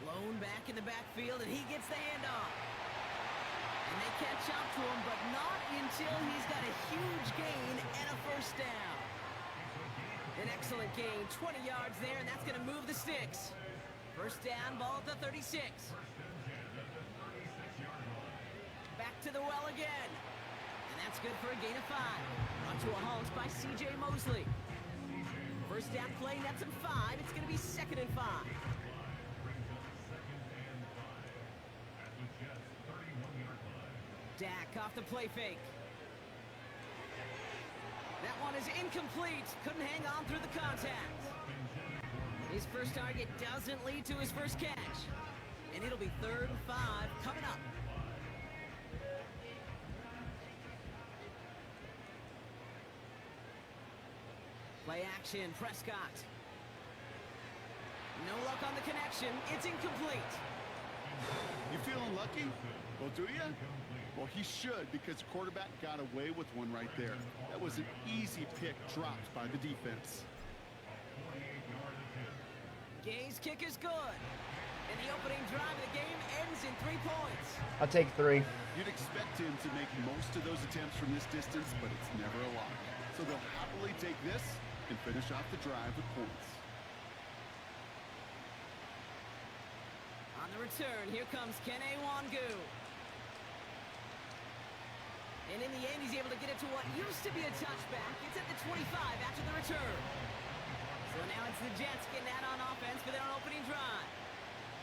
Lone back in the backfield, and he gets the handoff. And they catch up to him, but not until he's got a huge gain and a first down. An excellent gain, 20 yards there, and that's going to move the sticks. First down, ball at the 36. Back to the well again. And that's good for a gain of 5. Brought to a halt by C.J. Mosley. First down play, nets him 5. It's going to be 2nd and 5. Dak off the play fake. That one is incomplete. Couldn't hang on through the contact. His first target doesn't lead to his first catch. And it'll be 3rd and 5 coming up. Play action, Prescott. No luck on the connection. It's incomplete. You feeling lucky? Well, do you? Well, he should, because the quarterback got away with one right there. That was an easy pick dropped by the defense. Gay's kick is good. And the opening drive of the game ends in 3 points. I'll take 3. You'd expect him to make most of those attempts from this distance, but it's never a lot. So they'll happily take this and finish off the drive with points. On the return, here comes Kene Wangu. And in the end, he's able to get it to what used to be a touchback. It's at the 25 after the return. So now it's the Jets getting out on offense for their opening drive.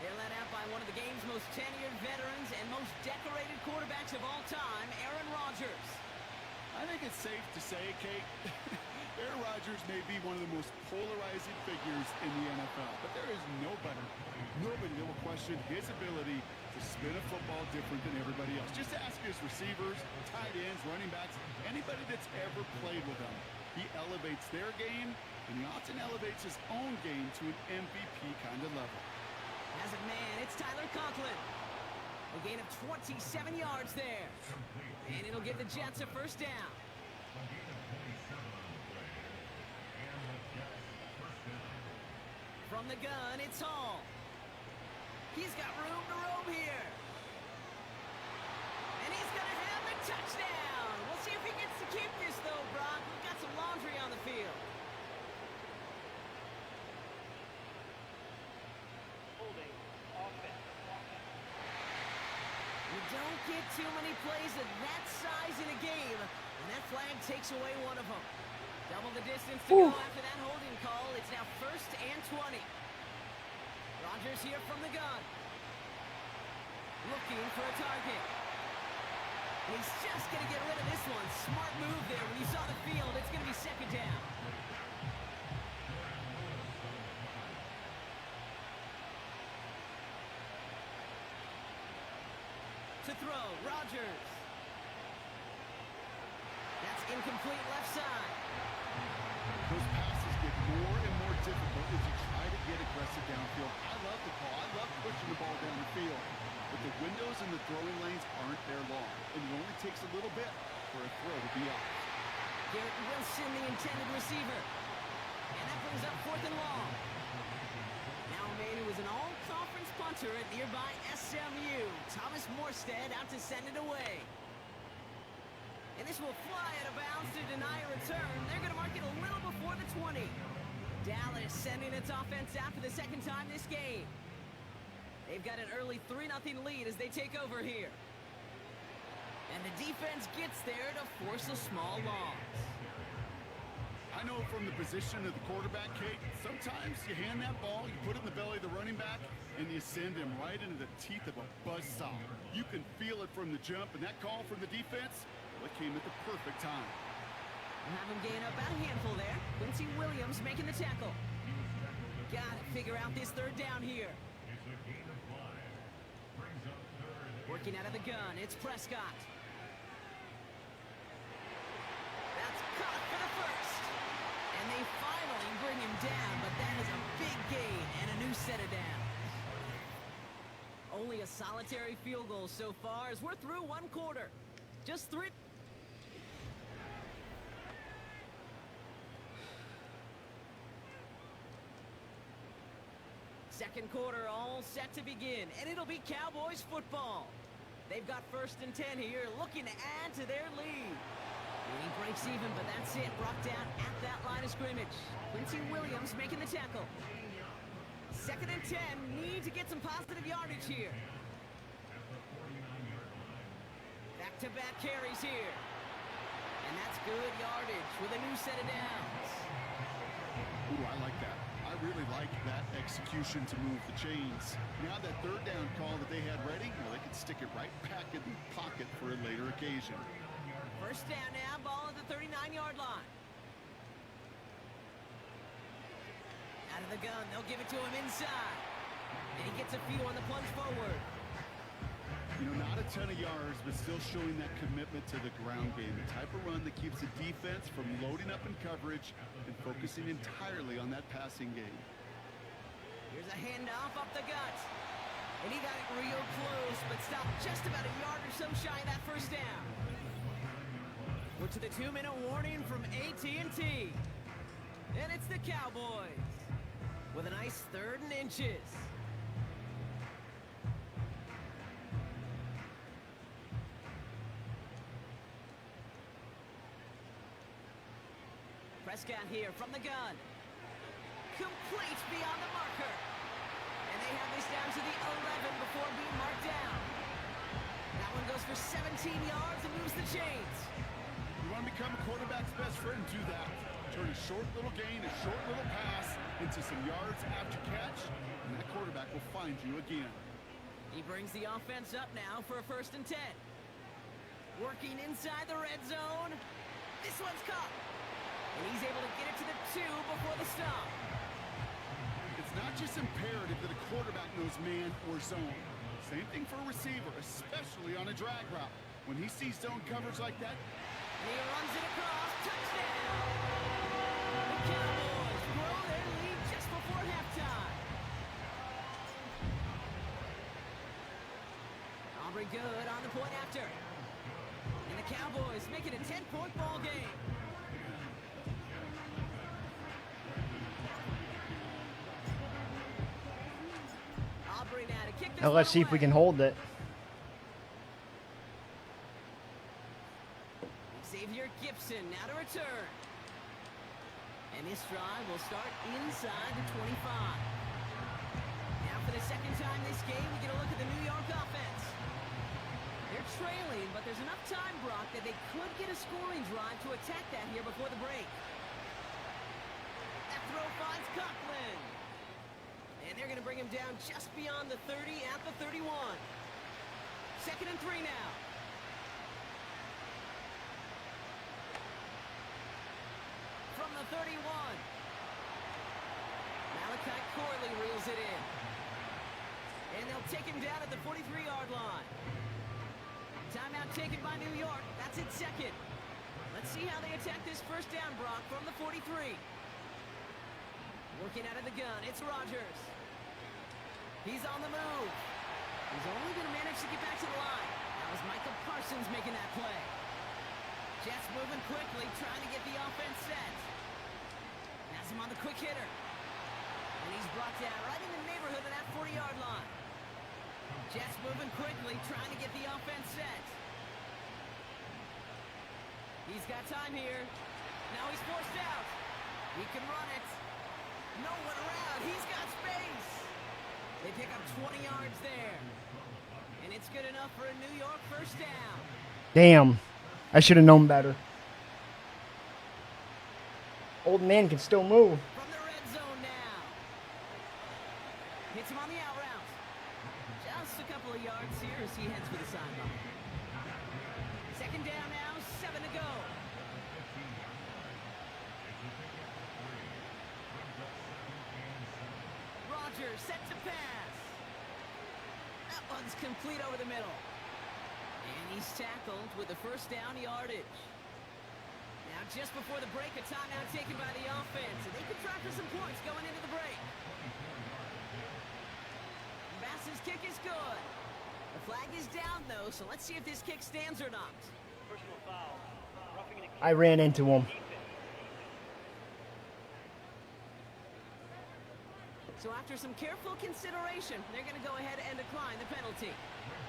They're led out by one of the game's most tenured veterans and most decorated quarterbacks of all time, Aaron Rodgers. I think it's safe to say, Kate, Aaron Rodgers may be one of the most polarizing figures in the NFL, but there is nobody that will question his ability to spin a football different than everybody else. Just ask his receivers, tight ends, running backs, anybody that's ever played with him. He elevates their game, and he often elevates his own game to an MVP kind of level. As a man, it's Tyler Conklin. A gain of 27 yards there. And it'll give the Jets a first down. From the gun, it's Hall. He's got room to roam here. And he's going to have a touchdown. We'll see if he gets to keep this, though, Brock. We've got some laundry on the field. Holding offense. You don't get too many plays of that size in a game, and that flag takes away one of them. Double the distance to go after that holding call. It's now 1st and 20. Rodgers here from the gun. Looking for a target. He's just going to get rid of this one. Smart move there. When you saw the field, it's going to be 2nd down. To throw, Rodgers. That's incomplete left side. Those passes get more and more difficult as you try to get aggressive downfield. I love the call. I love pushing the ball down the field. But the windows in the throwing lanes aren't there long. And it only takes a little bit for a throw to be off. Garrett Wilson, the intended receiver. And that brings up 4th and long. Now a man who was an all-conference punter at nearby SMU. Thomas Morstead out to send it away. And this will fly out of bounds to deny a return. They're going to mark it a little before the 20. Dallas sending its offense out for the second time this game. They've got an early 3-0 lead as they take over here. And the defense gets there to force a small loss. I know from the position of the quarterback, Kate, sometimes you hand that ball, you put it in the belly of the running back, and you send him right into the teeth of a buzzsaw. You can feel it from the jump, and that call from the defense, well, it came at the perfect time. We'll have him gain about a handful there. Quincy Williams making the tackle. Got to figure out this third down here. Working out of the gun, it's Prescott. That's caught for the first. And they finally bring him down, but that is a big gain and a new set of downs. Only a solitary field goal so far as we're through one quarter. Just 3. Second quarter all set to begin, and it'll be Cowboys football. They've got 1st and 10 here, looking to add to their lead. He breaks even, but that's it. Brought down at that line of scrimmage. Quincy Williams making the tackle. 2nd and 10. Need to get some positive yardage here. Back-to-back carries here. And that's good yardage with a new set of downs. Ooh, I like that. I really like that execution to move the chains. Now that 3rd down call that they had ready, well, they could stick it right back in the pocket for a later occasion. 1st down now, ball at the 39-yard line. Out of the gun, they'll give it to him inside. And he gets a few on the plunge forward. You know, not a ton of yards, but still showing that commitment to the ground game. The type of run that keeps the defense from loading up in coverage and focusing entirely on that passing game. Here's a handoff up the gut. And he got it real close, but stopped just about a yard or so shy of that 1st down. We're to the 2-minute warning from AT&T. And it's the Cowboys with a nice 3rd and inches. Prescott here from the gun. Complete beyond the marker. And they have this down to the 11 before being marked down. That one goes for 17 yards and moves the chains. You want to become a quarterback's best friend, do that. Turn a short little gain, a short little pass into some yards after catch, and that quarterback will find you again. He brings the offense up now for a 1st and 10. Working inside the red zone. This one's caught. And he's able to get it to the 2 before the stop. It's not just imperative that a quarterback knows man or zone. Same thing for a receiver, especially on a drag route. When he sees zone coverage like that, and he runs it across. Touchdown! The Cowboys grow their lead just before halftime. Aubrey good on the point after. And the Cowboys make it a 10-point ball game. Aubrey now to kick this Now let's see if we can hold it. Xavier Gibson now to return. And this drive will start inside the 25. Now for the 2nd time this game, we get a look at the New York offense. They're trailing, but there's enough time, Brock, that they could get a scoring drive to attack that here before the break. That throw finds Conklin. And they're going to bring him down just beyond the 30 at the 31. 2nd and 3 now. From the 31. Malachi Corley reels it in. And they'll take him down at the 43-yard line. Timeout taken by New York. That's its 2nd. Let's see how they attack this 1st down, Brock, from the 43. Working out of the gun, it's Rodgers. He's on the move. He's only going to manage to get back to the line. That was Michael Parsons making that play. Jets moving quickly, trying to get the offense set. Has him on the quick hitter. And he's brought down right in the neighborhood of that 40-yard line. Jets moving quickly, trying to get the offense set. He's got time here. Now he's forced out. He can run it. No one around. He's got space. They pick up 20 yards there. And it's good enough for a New York first down. Damn. I should have known better. Old man can still move. From the red zone now. Hits him on the out route. Just a couple of yards here as he heads for the sideline. Second down now, 7 to go. Rodgers set to pass. That one's complete over the middle. And he's tackled with the first down yardage. Now just before the break, a timeout taken by the offense. And they can try for some points going into the break. Bass's kick is good. The flag is down, though, so let's see if this kick stands or not. Personal foul. Roughing the I ran into him. So after some careful consideration, they're going to go ahead and decline the penalty.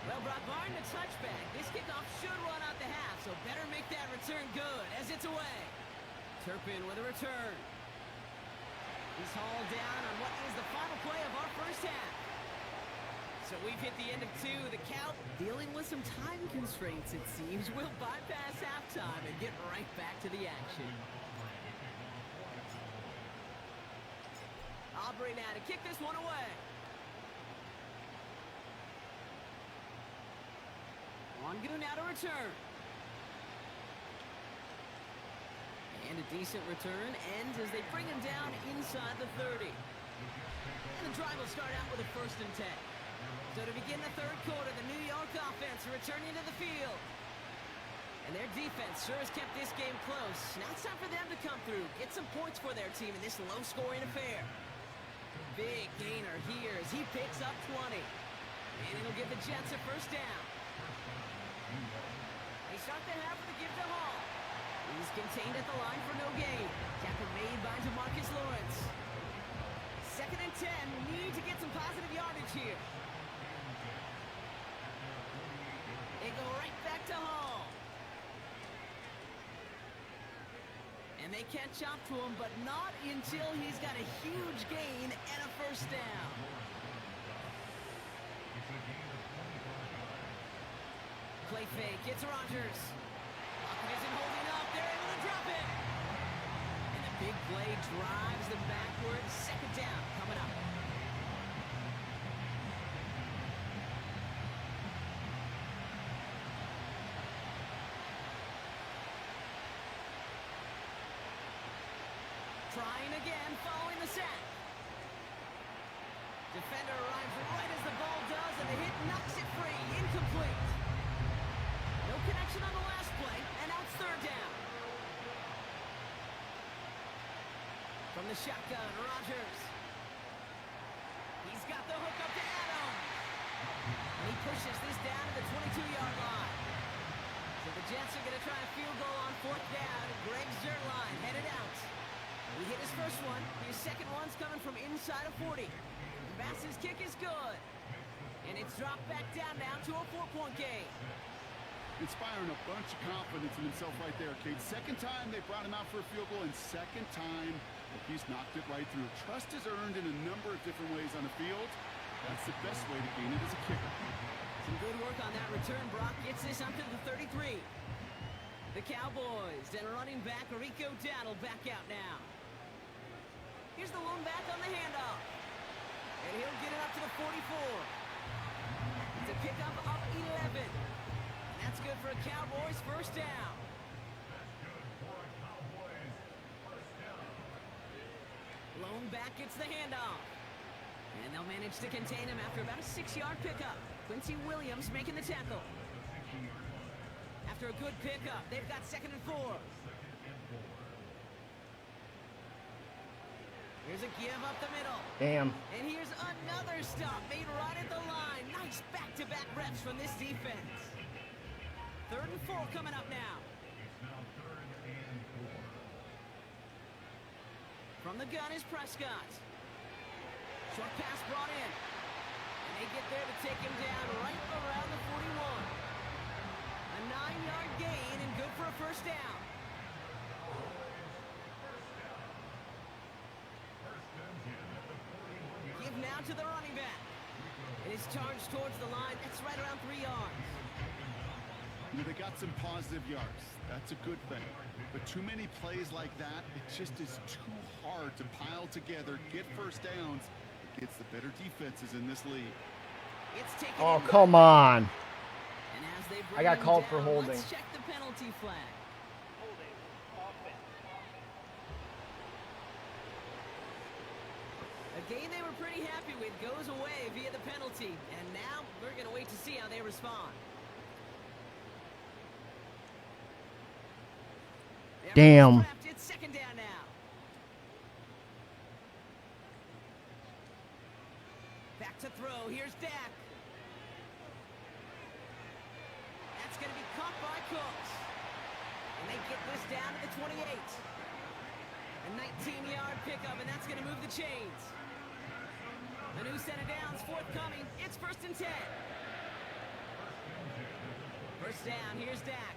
Well, Brock, barring the touchback, this kickoff should run out the half, so better make that return good as it's away. Turpin with a return. He's hauled down on what is the final play of our first half. So we've hit the end of 2. The Cow dealing with some time constraints, it seems. We'll bypass halftime and get right back to the action. Aubrey now to kick this one away. Wangu now to return. And a decent return ends as they bring him down inside the 30. And the drive will start out with a 1st and 10. So to begin the third quarter, the New York offense returning to the field. And their defense sure has kept this game close. Now it's time for them to come through, get some points for their team in this low-scoring affair. Big gainer here as he picks up 20. And it'll give the Jets a first down. They start the half with a give to Hall. He's contained at the line for no gain. Tackle made by DeMarcus Lawrence. 2nd and 10. Need to get some positive yardage here. They go right back to Hall. And they catch up to him, but not until he's got a huge gain and a first down. Play fake, it's Rodgers. Lockett isn't holding up, they're able to drop it. And the big play drives them backwards. 2nd down coming up. Trying again, following the sack. Defender arrives right as the ball does, and the hit knocks it free. Incomplete. No connection on the last play, and now it's 3rd down. From the shotgun, Rodgers. He's got the hook up to Adams. And he pushes this down to the 22-yard line. So the Jets are going to try a field goal on 4th down, and Greg Zuerlein headed out. He hit his first one. His second one's coming from inside of 40. Bass's kick is good. And it's dropped back down now to a 4-point game. Inspiring a bunch of confidence in himself right there, Kate. 2nd time they brought him out for a field goal, and 2nd time he's knocked it right through. Trust is earned in a number of different ways on the field. That's the best way to gain it as a kicker. Some good work on that return. Brock gets this up to the 33. The Cowboys and running back Rico Dowdle back out now. Here's the lone back on the handoff. And he'll get it up to the 44. It's a pickup of 11. And that's good for a Cowboys first down. Lone back gets the handoff. And they'll manage to contain him after about a 6-yard pickup. Quincy Williams making the tackle. After a good pickup, they've got 2nd and 4. Here's a give up the middle. Damn. And here's another stop made right at the line. Nice back-to-back reps from this defense. 3rd and 4 coming up now. From the gun is Prescott. Short pass brought in. And they get there to take him down right around the 41. A 9-yard gain and good for a first down. to the running back. And his charge towards the line, that's right around 3 yards. You know, they got some positive yards. That's a good thing. But too many plays like that, it just is too hard to pile together, get first downs against the better defenses in this league. It's taken Oh, in come by- on. And as they I bring got him called for down, holding. Let's check the penalty flag. Holding offense. A game they were pretty happy with goes away via the penalty. And now we're going to wait to see how they respond. Damn. Trapped. It's second down now. Back to throw. Here's Dak. That's going to be caught by Cooks. And they get this down to the 28. A 19-yard pickup, and that's going to move the chains. A new set of downs forthcoming. It's 1st and 10. First down. Here's Dak.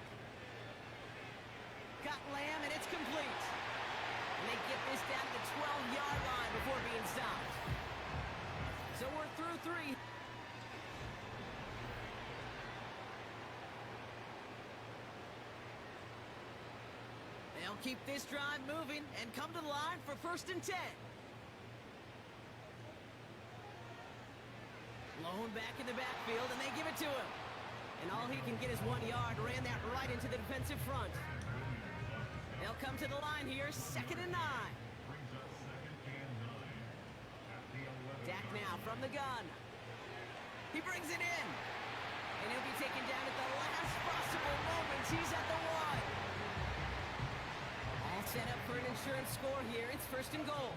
Got Lamb, and it's complete. And they get this down to the 12-yard line before being stopped. So we're through 3. They'll keep this drive moving and come to the line for 1st and 10. Lone back in the backfield, and they give it to him. And all he can get is 1 yard. Ran that right into the defensive front. They'll come to the line here, 2nd and 9. Dak now from the gun. He brings it in. And he'll be taken down at the last possible moment. He's at the 1. All set up for an insurance score here. It's 1st and goal.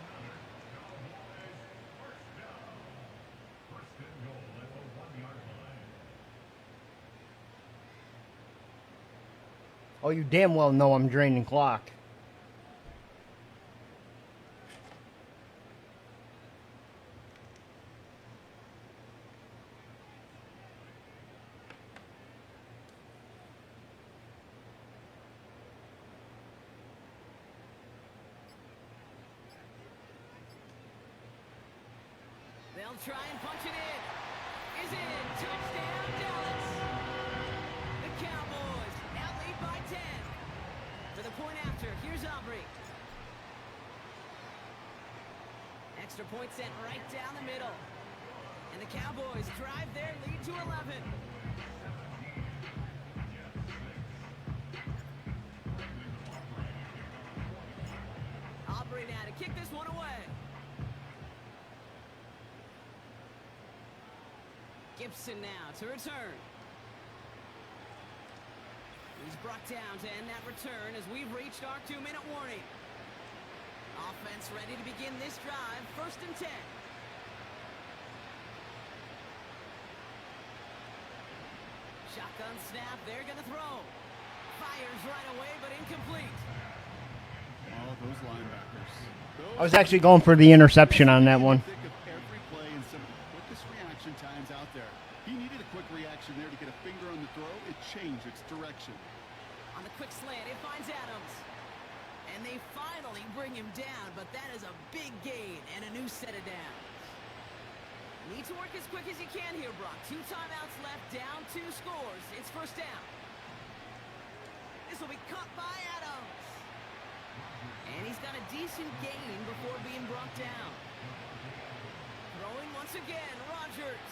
Oh, you damn well know I'm draining clock. They'll try and punch it in. Is in. Touchdown, Dallas. The Cowboys now lead by 10. For the point after, here's Aubrey. Extra point sent right down the middle. And the Cowboys drive their lead to 11. Aubrey now to kick this one away. Gibson now to return. He's brought down to end that return as we've reached our 2-minute warning. Offense ready to begin this drive. 1st and 10. Shotgun snap. They're going to throw. Fires right away, but incomplete. Oh, those linebackers. I was actually going for the interception on that one. Think of every play and some of the quickest reaction times out there. He needed a quick reaction there to get a finger on the throw. It changed its direction. On the quick slant, it finds Adams. And they finally bring him down, but that is a big gain and a new set of downs. Need to work as quick as you can here, Brock. 2 timeouts left, down 2 scores. It's 1st down. This will be caught by Adams. And he's got a decent gain before being brought down. Throwing once again, Rodgers.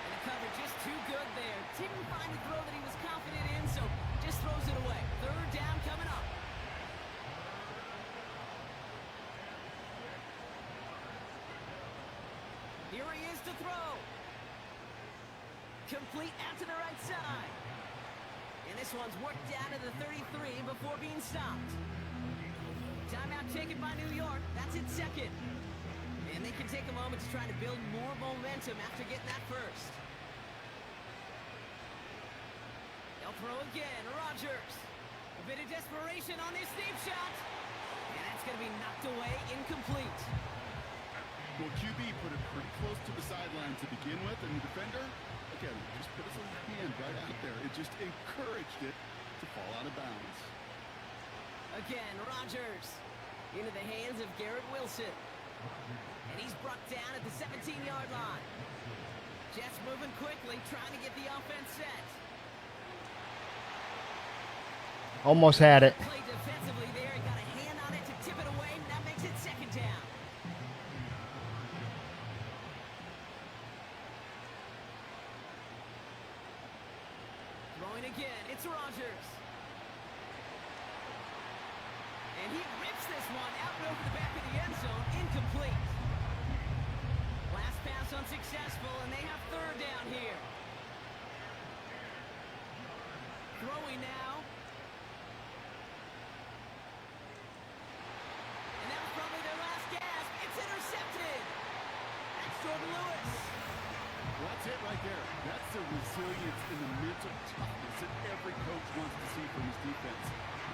And the cover just too good there. Didn't find a throw that he was confident in, so just throws it away. 3rd down coming up. Here he is to throw. Complete out to the right side. And this one's worked down to the 33 before being stopped. Timeout taken by New York. That's its 2nd. And they can take a moment to try to build more momentum after getting that first. They'll throw again. Rodgers. A bit of desperation on this deep shot. And that's going to be knocked away, incomplete. Well, QB put it pretty close to the sideline to begin with, and the defender, again, just put his little hand right out there. It just encouraged it to fall out of bounds. Again, Rodgers into the hands of Garrett Wilson. And he's brought down at the 17-yard line. Jets moving quickly, trying to get the offense set. Almost had it. Play defensively there. He got a hand on it to tip it away, and that makes it second down. Throwing again. It's Rodgers. And he rips this one out and over the back of the end zone. Incomplete. Last pass unsuccessful, and they have third down here. Throwing now. And that was probably their last gasp. It's intercepted. That's Jordan Lewis. Well, that's it right there. That's the resilience and the mental toughness that every coach wants to see from his defense.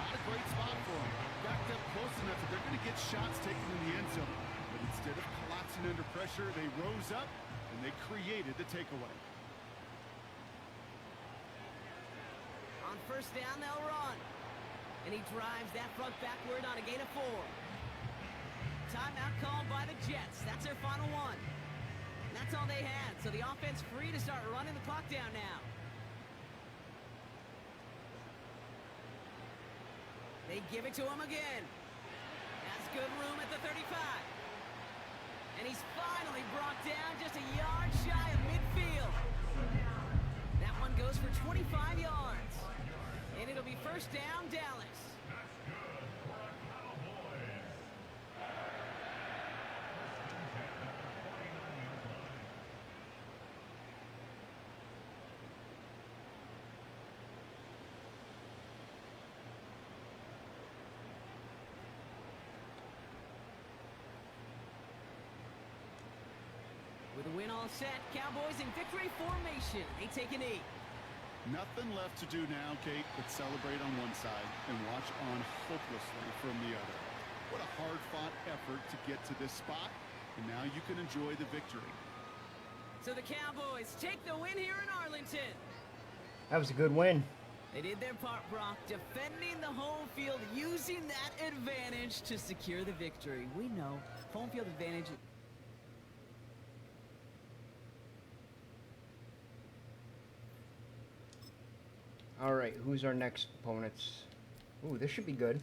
Not a great spot for him. Backed up close enough that they're going to get shots taken in the end zone. But instead of collapsing under pressure, they rose up and they created the takeaway. On first down, they'll run. And he drives that front backward on a gain of 4. Timeout called by the Jets. That's their final one. And that's all they had. So the offense free to start running the clock down now. They give it to him again. Has good room at the 35. And he's finally brought down just a yard shy of midfield. That one goes for 25 yards. And it'll be first down, Dallas. With the win all set, Cowboys in victory formation. They take a knee. Nothing left to do now, Kate, but celebrate on one side and watch on hopelessly from the other. What a hard-fought effort to get to this spot, and now you can enjoy the victory. So the Cowboys take the win here in Arlington. That was a good win. They did their part, Brock, defending the home field, using that advantage to secure the victory. We know home field advantage. All right, who's our next opponents? Ooh, this should be good.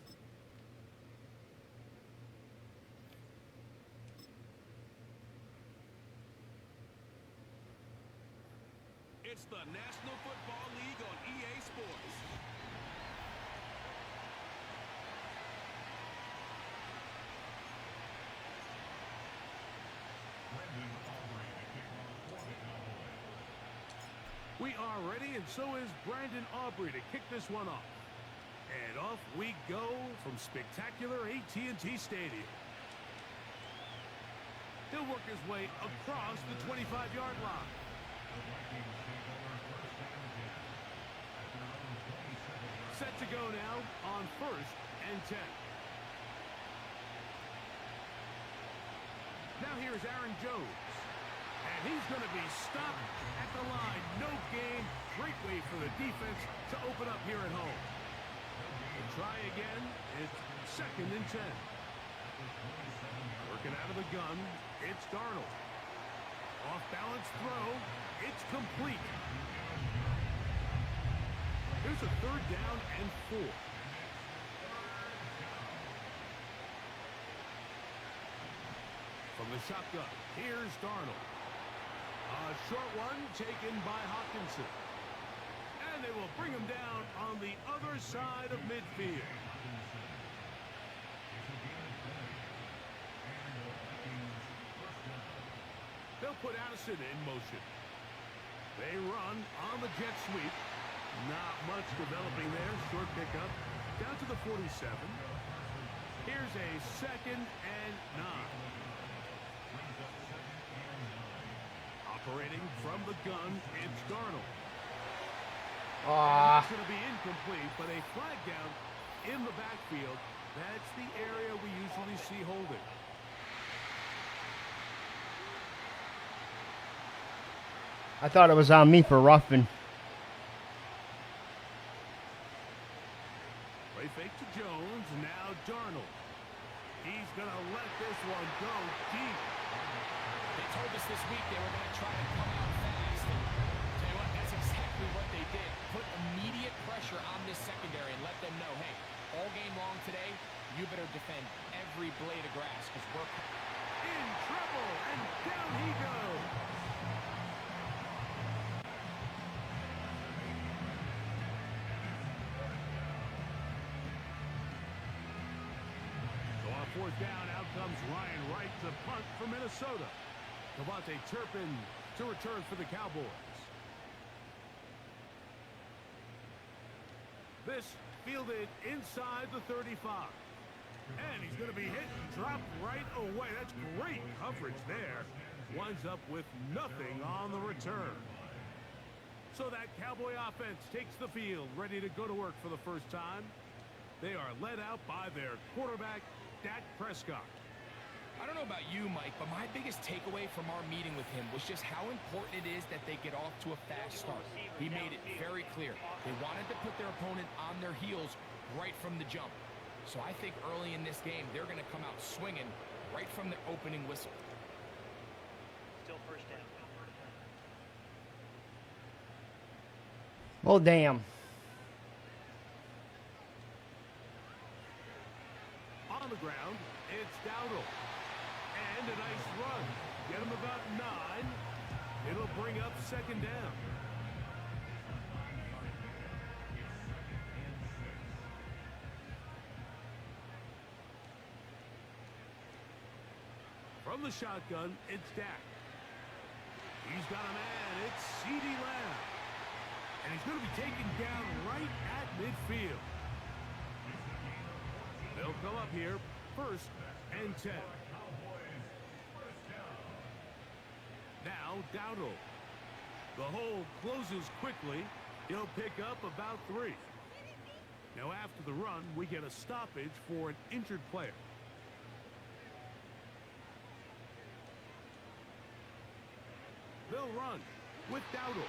It's the National Football League on EA Sports. We are ready, and so is Brandon Aubrey to kick this one off. And off we go from spectacular AT&T Stadium. He'll work his way across the 25-yard line. Set to go now on first and 10. Now here's Aaron Jones. And he's going to be stopped at the line. No gain. Great way for the defense to open up here at home. We'll try again. It's second and 10. Working out of the gun. It's Darnold. Off balance throw. It's complete. Here's a third down and 4. From the shotgun, here's Darnold. A short one taken by Hawkinson. And they will bring him down on the other side of midfield. They'll put Addison in motion. They run on the jet sweep. Not much developing there. Short pickup. Down to the 47. Here's a second and 9. Operating from the gun, it's Darnold. It's going to be incomplete, but a flag down in the backfield. That's the area we usually see holding. I thought it was on me for roughing. Play fake to Jones, now Darnold. He's going to let this one go deep. They told us this week they were going to try to come out fast. And tell you what, that's exactly what they did. Put immediate pressure on this secondary and let them know, hey, all game long today, you better defend every blade of grass because we're in trouble, and down he goes. So on fourth down, out comes Ryan Wright to punt for Minnesota. Devontae Turpin to return for the Cowboys. This fielded inside the 35. And he's going to be hit and dropped right away. That's great coverage there. Winds up with nothing on the return. So that Cowboy offense takes the field, ready to go to work for the first time. They are led out by their quarterback, Dak Prescott. I don't know about you, Mike, but my biggest takeaway from our meeting with him was just how important it is that they get off to a fast start. He made it very clear. They wanted to put their opponent on their heels right from the jump. So I think early in this game, they're going to come out swinging right from the opening whistle. Still first down. Well, damn. On the ground, it's Dowdle. And a nice run. Get him about 9. It'll bring up second down. From the shotgun, it's Dak. He's got a man. It's CeeDee Lamb. And he's going to be taken down right at midfield. They'll come up here, first and 10. Now, Dowdle. The hole closes quickly. He'll pick up about 3. Now, after the run, we get a stoppage for an injured player. They'll run with Dowdle.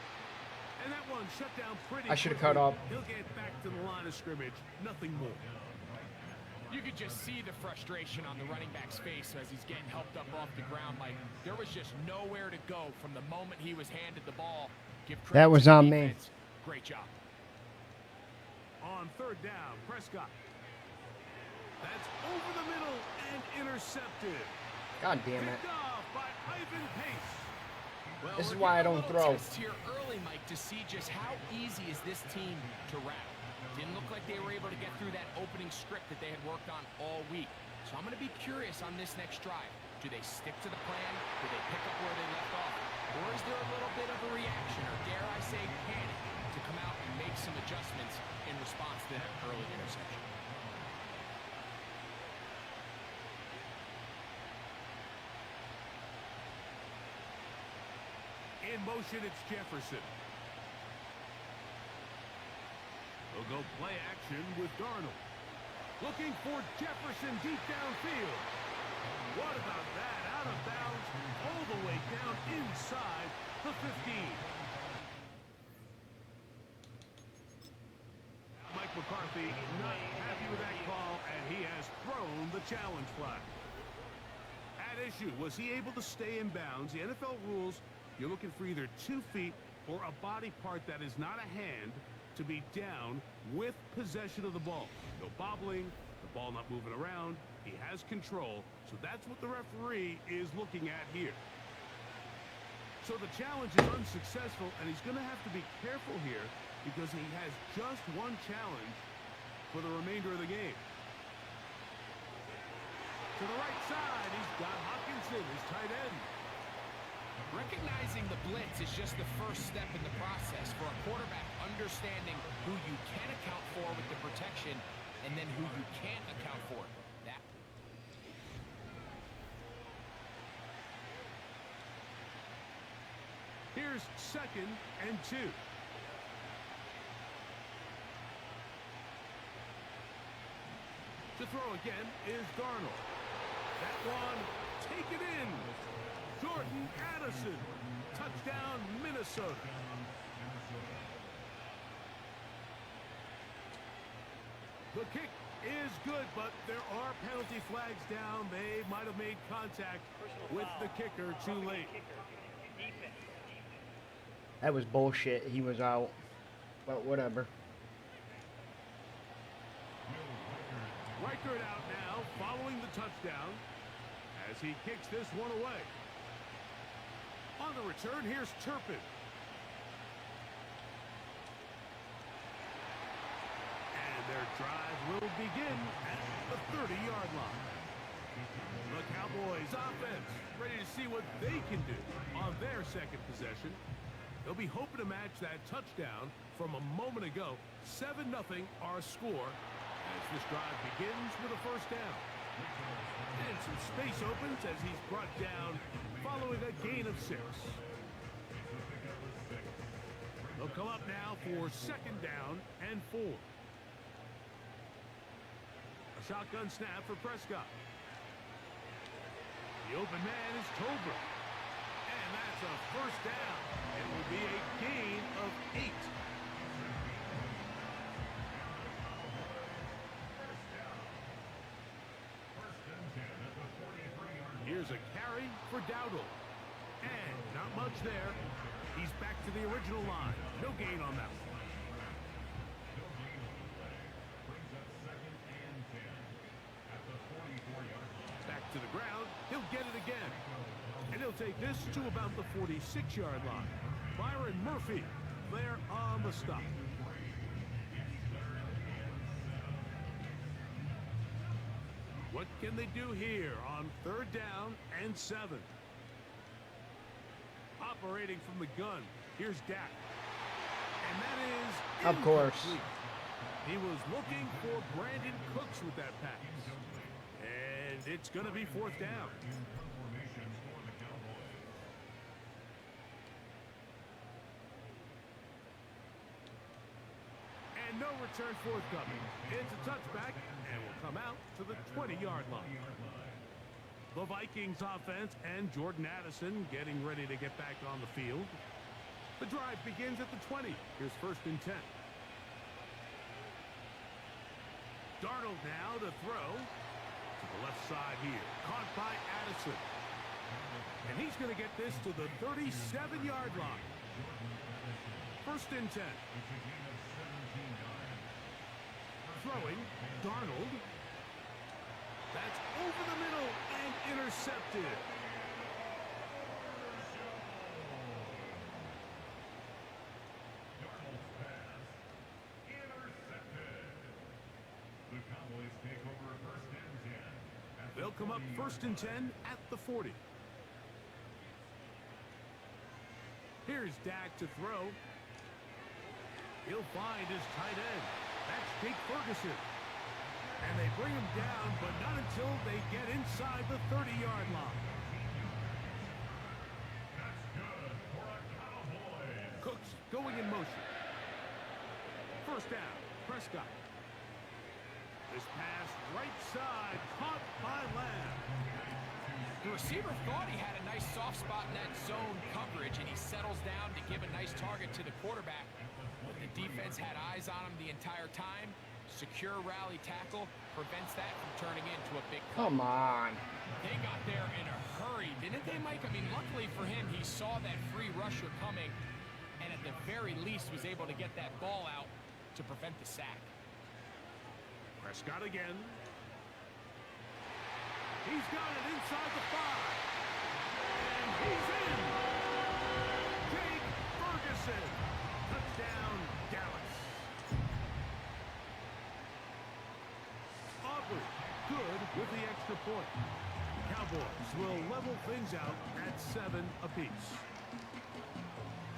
And that one shut down pretty I should have quickly. cut off. He'll get back to the line of scrimmage. Nothing more. You could just see the frustration on the running back's face as he's getting helped up off the ground. Like, there was just nowhere to go from the moment he was handed the ball. Give credit That was to the on me. defense. Great job. On third down, Prescott. That's over the middle and intercepted. God damn it. Picked off by Ivan Pace. Well, This is we're why I getting a don't little throw. test here early, Mike, to see just how easy is this team to rattle. Didn't look like they were able to get through that opening script that they had worked on all week. So I'm going to be curious on this next drive. Do they stick to the plan? Do they pick up where they left off? Or is there a little bit of a reaction, or dare I say panic, to come out and make some adjustments in response to that early interception? In motion, it's Jefferson. They'll go play action with Darnold. Looking for Jefferson deep downfield. What about that? Out of bounds, all the way down inside the 15. Mike McCarthy not happy with that call, and he has thrown the challenge flag. At issue, was he able to stay in bounds? The NFL rules, you're looking for either 2 feet or a body part that is not a hand to be down with possession of the ball. No bobbling, the ball not moving around. He has control, so that's what the referee is looking at here. So the challenge is unsuccessful, and he's going to have to be careful here because he has just one challenge for the remainder of the game. To the right side, he's got Hockenson, his tight end. Recognizing the blitz is just the first step in the process for a quarterback understanding who you can account for with the protection and then who you can't account for. That. Here's second and 2. To throw again is Darnold. That one, take it in. Jordan Addison. Touchdown, Minnesota. The kick is good, but there are penalty flags down. They might have made contact with the kicker too late. That was bullshit. He was out. But whatever. Reichert out now, following the touchdown, as he kicks this one away. On the return, here's Turpin. And their drive will begin at the 30-yard line. The Cowboys offense ready to see what they can do on their second possession. They'll be hoping to match that touchdown from a moment ago. 7-0 our score as this drive begins with a first down. And some space opens as he's brought down following a gain of 6. They'll come up now for second down and 4. A shotgun snap for Prescott. The open man is Tolbert. And that's a first down. It will be a gain of 8. Here's a carry for Dowdle. And not much there. He's back to the original line. No gain on that one. Back to the ground. He'll get it again. And he'll take this to about the 46-yard line. Byron Murphy there on the stop. What can they do here on third down and 7? Operating from the gun, here's Dak. And that is Of course. incomplete. He was looking for Brandon Cooks with that pass. And it's going to be fourth down. And no return forthcoming. It's a touchback and will come out to the 20-yard line. The Vikings offense and Jordan Addison getting ready to get back on the field. The drive begins at the 20. Here's first and 10. Darnold now to throw to the left side here. Caught by Addison. And he's going to get this to the 37-yard line. First and 10. Throwing, Darnold. That's over the middle and intercepted. They'll come up first and 10 at the 40. Here's Dak to throw. He'll find his tight end. That's Jake Ferguson. And they bring him down, but not until they get inside the 30-yard line. That's good for a Cowboy. Cooks going in motion. First down, Prescott. This pass right side, caught by Lamb. The receiver thought he had a nice soft spot in that zone coverage, and he settles down to give a nice target to the quarterback. But the defense had eyes on him the entire time. Secure rally tackle prevents that from turning into a big play. Come on. They got there in a hurry, didn't they, Mike? I mean, luckily for him, he saw that free rusher coming, and at the very least was able to get that ball out to prevent the sack. Prescott again. He's got it inside the 5. And he's in. Jake Ferguson. Touchdown, Dallas. Aubrey, good with the extra point. The Cowboys will level things out at 7 apiece.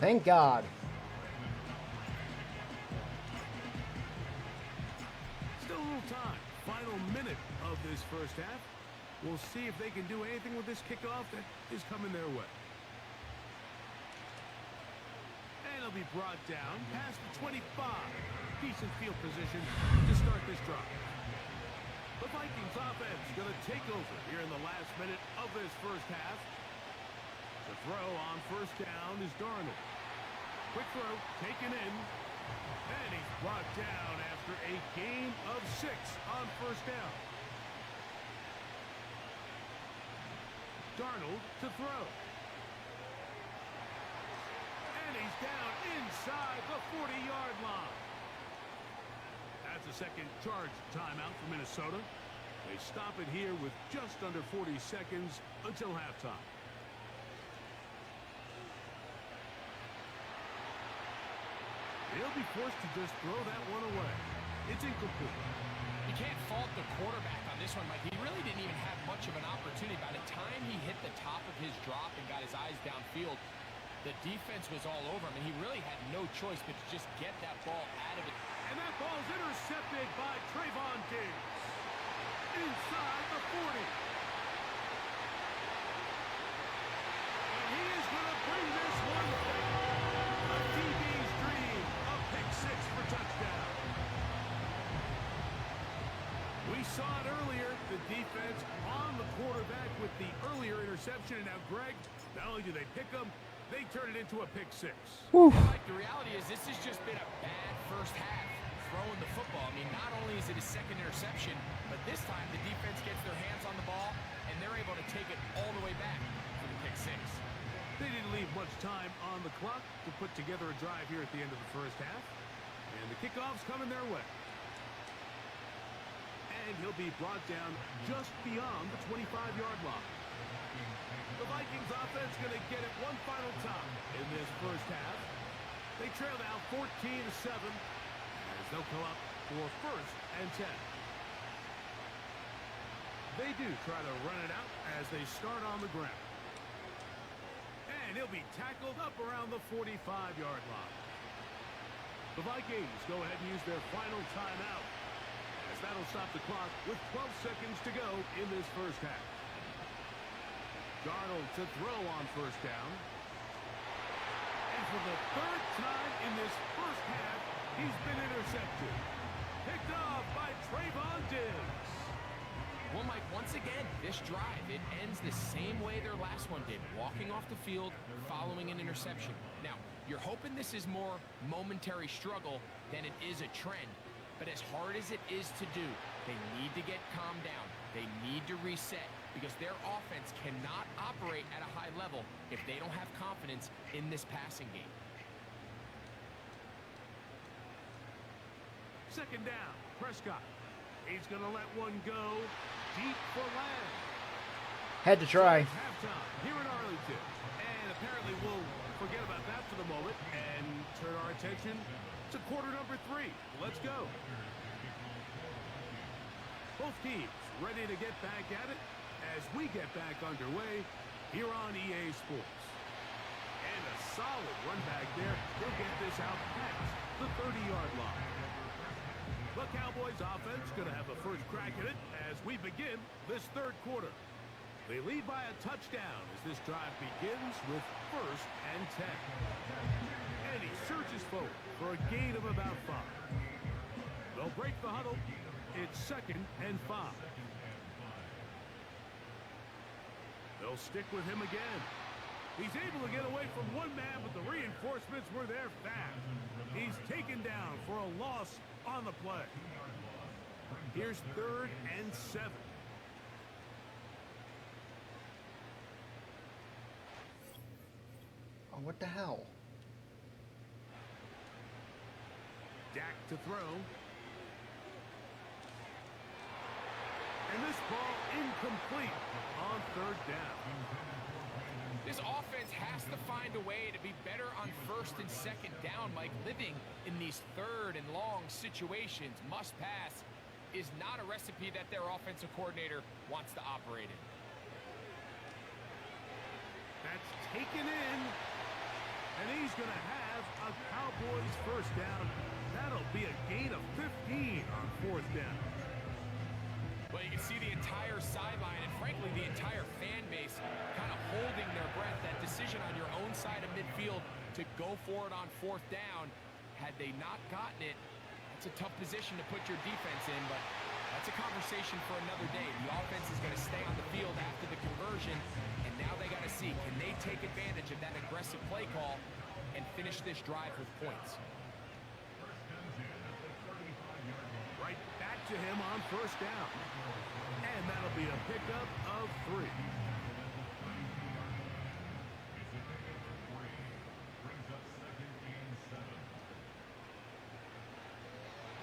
Thank God. Still a little time. Final minute of this first half. We'll see if they can do anything with this kickoff that is coming their way. And it'll be brought down past the 25. Decent field position to start this drive. The Vikings offense going to take over here in the last minute of this first half. The throw on first down is Darnold. Quick throw taken in. And he's brought down after a gain of 6 on first down. Darnold to throw. And he's down inside the 40-yard line. That's a second charge timeout for Minnesota. They stop it here with just under 40 seconds until halftime. He'll be forced to just throw that one away. It's incomplete. You can't fault the quarterback on this one, Mike. He really didn't even have much of an opportunity. By the time he hit the top of his drop and got his eyes downfield, the defense was all over him, and he really had no choice but to just get that ball out of it. And that ball's intercepted by Trayvon Diggs. Inside the 40. And he is going to bring this one back. A DB's dream. A pick 6 for touchdown. We saw it earlier. The defense on the quarterback with the earlier interception. And now, Greg, not only do they pick him, they turn it into a pick 6. Mike, the reality is this has just been a bad first half throwing the football. I mean, not only is it his second interception, but this time the defense gets their hands on the ball, and they're able to take it all the way back for the pick 6. They didn't leave much time on the clock to put together a drive here at the end of the first half. And the kickoff's coming their way. And he'll be brought down just beyond the 25-yard line. The Vikings offense going to get it one final time in this first half. They trail now 14-7 as they'll come up for first and 10. They do try to run it out as they start on the ground. And he'll be tackled up around the 45-yard line. The Vikings go ahead and use their final timeout as that'll stop the clock with 12 seconds to go in this first half. Darnold to throw on first down. And for the third time in this first half, he's been intercepted. Picked off by Trayvon Diggs. Well, Mike, once again, this drive, it ends the same way their last one did, walking off the field following an interception. Now, you're hoping this is more momentary struggle than it is a trend. But as hard as it is to do, they need to get calmed down. They need to reset because their offense cannot operate at a high level if they don't have confidence in this passing game. Second down, Prescott. He's going to let one go deep for land. Had to try. So halftime here in Arlington. And apparently we'll forget about that for the moment and turn our attention to quarter number 3. Let's go. Both teams ready to get back at it as we get back underway here on EA Sports. And a solid run back there. He'll get this out past the 30-yard line. The Cowboys offense going to have a first crack at it as we begin this third quarter. They lead by a touchdown as this drive begins with first and 10. And he surges forward for a gain of about 5. They'll break the huddle. It's second and 5. They'll stick with him again. He's able to get away from one man, but the reinforcements were there fast. He's taken down for a loss on the play. Here's third and 7. Oh, what the hell? Dak to throw. And this ball incomplete on third down. This offense has to find a way to be better on first and second down, Mike. Living in these third and long situations, must pass, is not a recipe that their offensive coordinator wants to operate in. That's taken in. And he's going to have a Cowboys first down. That'll be a gain of 15 on fourth down. Well, you can see the entire sideline and, frankly, the entire fan base kind of holding their breath. That decision on your own side of midfield to go for it on fourth down, had they not gotten it, it's a tough position to put your defense in, but that's a conversation for another day. The offense is going to stay on the field after the conversion, and now they got to see, can they take advantage of that aggressive play call and finish this drive with points? to him on first down. And that'll be a pickup of 3.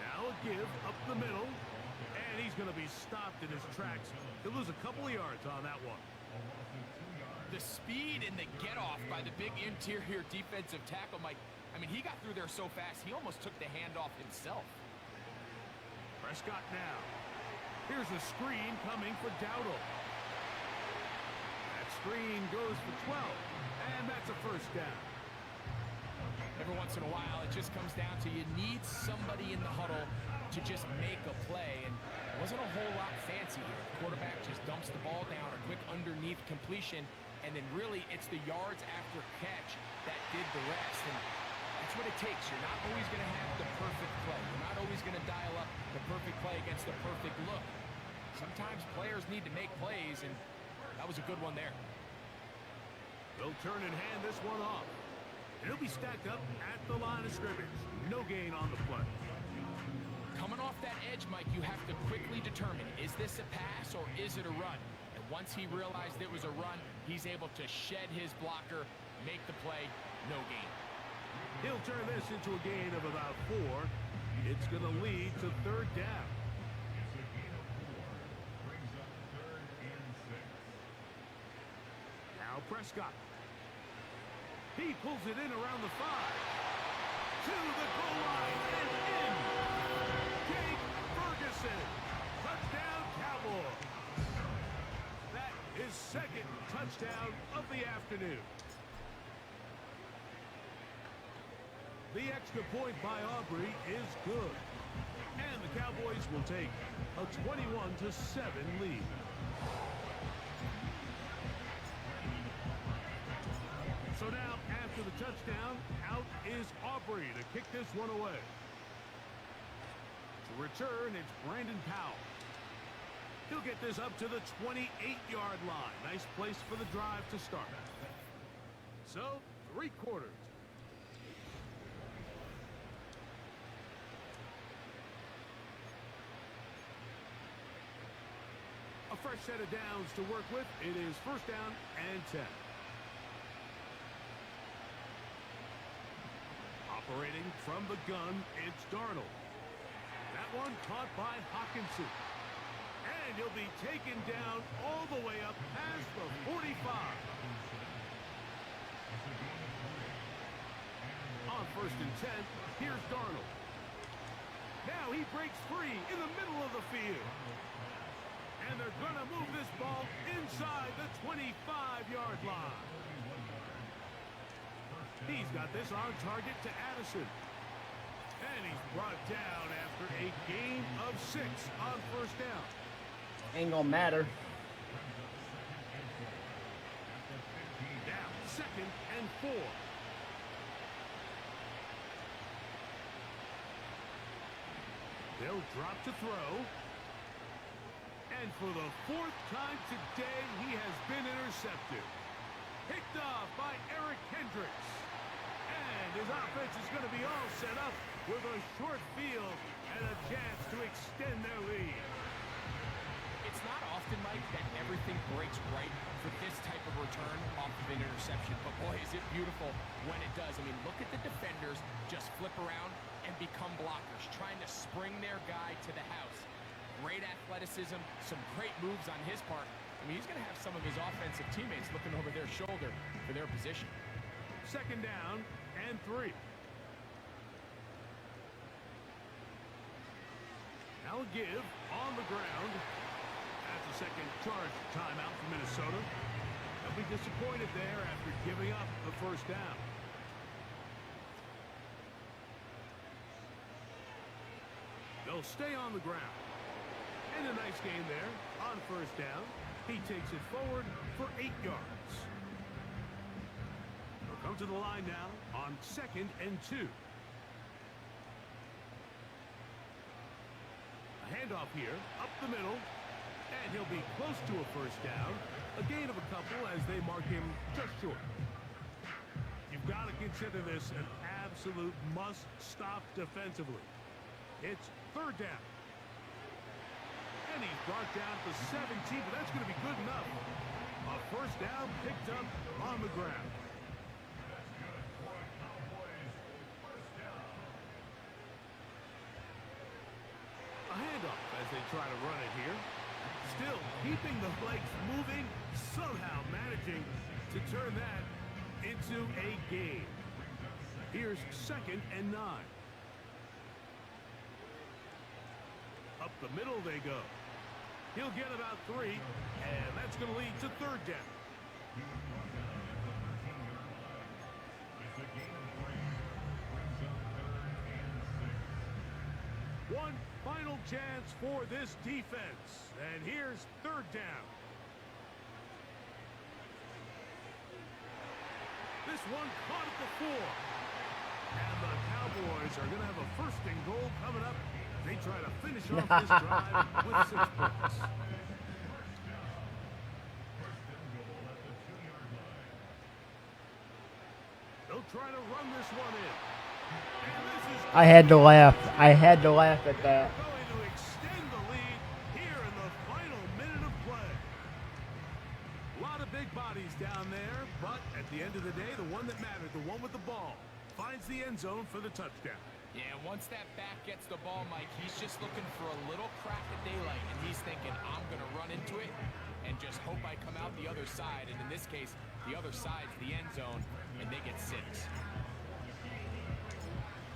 Now a give up the middle. And he's going to be stopped in his tracks. He'll lose a couple of yards on that one. The speed and the get-off by the big interior defensive tackle, Mike. I mean, he got through there so fast, he almost took the handoff himself. Prescott now. Here's a screen coming for Dowdle. That screen goes for 12. And that's a first down. Every once in a while, it just comes down to you need somebody in the huddle to just make a play. And it wasn't a whole lot fancy here. The quarterback just dumps the ball down, a quick underneath completion. And then really, it's the yards after catch that did the rest. And that's what it takes. You're not always going to have the perfect play. You're not always going to dial up the perfect play against the perfect look. Sometimes players need to make plays, and that was a good one there. They'll turn and hand this one off. It'll be stacked up at the line of scrimmage. No gain on the play. Coming off that edge, Mike, you have to quickly determine, is this a pass or is it a run? And once he realized it was a run, he's able to shed his blocker, make the play, no gain. He'll turn this into a gain of about 4. It's going to lead to third down. Now Prescott. He pulls it in around the 5. To the goal line and in. Jake Ferguson. Touchdown Cowboys. That is second touchdown of the afternoon. The extra point by Aubrey is good. And the Cowboys will take a 21-7 lead. So now, after the touchdown, out is Aubrey to kick this one away. To return, it's Brandon Powell. He'll get this up to the 28-yard line. Nice place for the drive to start. So, 3 quarters. A fresh set of downs to work with. It is first down and 10. Operating from the gun, it's Darnold. That one caught by Hawkinson. And he'll be taken down all the way up past the 45. On first and 10, here's Darnold. Now he breaks free in the middle of the field. And they're going to move this ball inside the 25-yard line. He's got this on target to Addison. And he's brought down after a gain of 6 on first down. Ain't gonna matter. Now, second and 4. They'll drop to throw. And for the 4th time today, he has been intercepted. Picked off by Eric Hendricks. And his offense is going to be all set up with a short field and a chance to extend their lead. It's not often, Mike, that everything breaks right for this type of return off of an interception. But boy, is it beautiful when it does. I mean, look at the defenders just flip around and become blockers, trying to spring their guy to the house. Great athleticism, some great moves on his part. I mean, he's going to have some of his offensive teammates looking over their shoulder for their position. Second down and 3. Now a give on the ground. That's a second charge timeout for Minnesota. They'll be disappointed there after giving up the first down. They'll stay on the ground. And a nice gain there on first down. He takes it forward for 8 yards. They'll come to the line now on second and 2. A handoff here, up the middle. And he'll be close to a first down. A gain of a couple as they mark him just short. You've got to consider this an absolute must-stop defensively. It's third down. And he's brought down to 17, but that's going to be good enough. A first down picked up on the ground. A handoff as they try to run it here. Still keeping the legs moving, somehow managing to turn that into a gain. Here's 2nd and 9. Up the middle they go. He'll get about 3, and that's going to lead to 3rd down. One final chance for this defense, and here's 3rd down. This one caught at the 4. And the Cowboys are going to have a 1st and goal coming up. They try to finish off this drive with 6 points. They'll try to run this one in. And this is I had to laugh. I had to laugh at that. going to extend the lead here in the final minute of play. A lot of big bodies down there, but at the end of the day, the one that mattered, the one with the ball, finds the end zone for the touchdown. Yeah, once that back gets the ball, Mike, he's just looking for a little crack of daylight, and he's thinking, I'm going to run into it and just hope I come out the other side. And in this case, the other side's the end zone, and they get 6.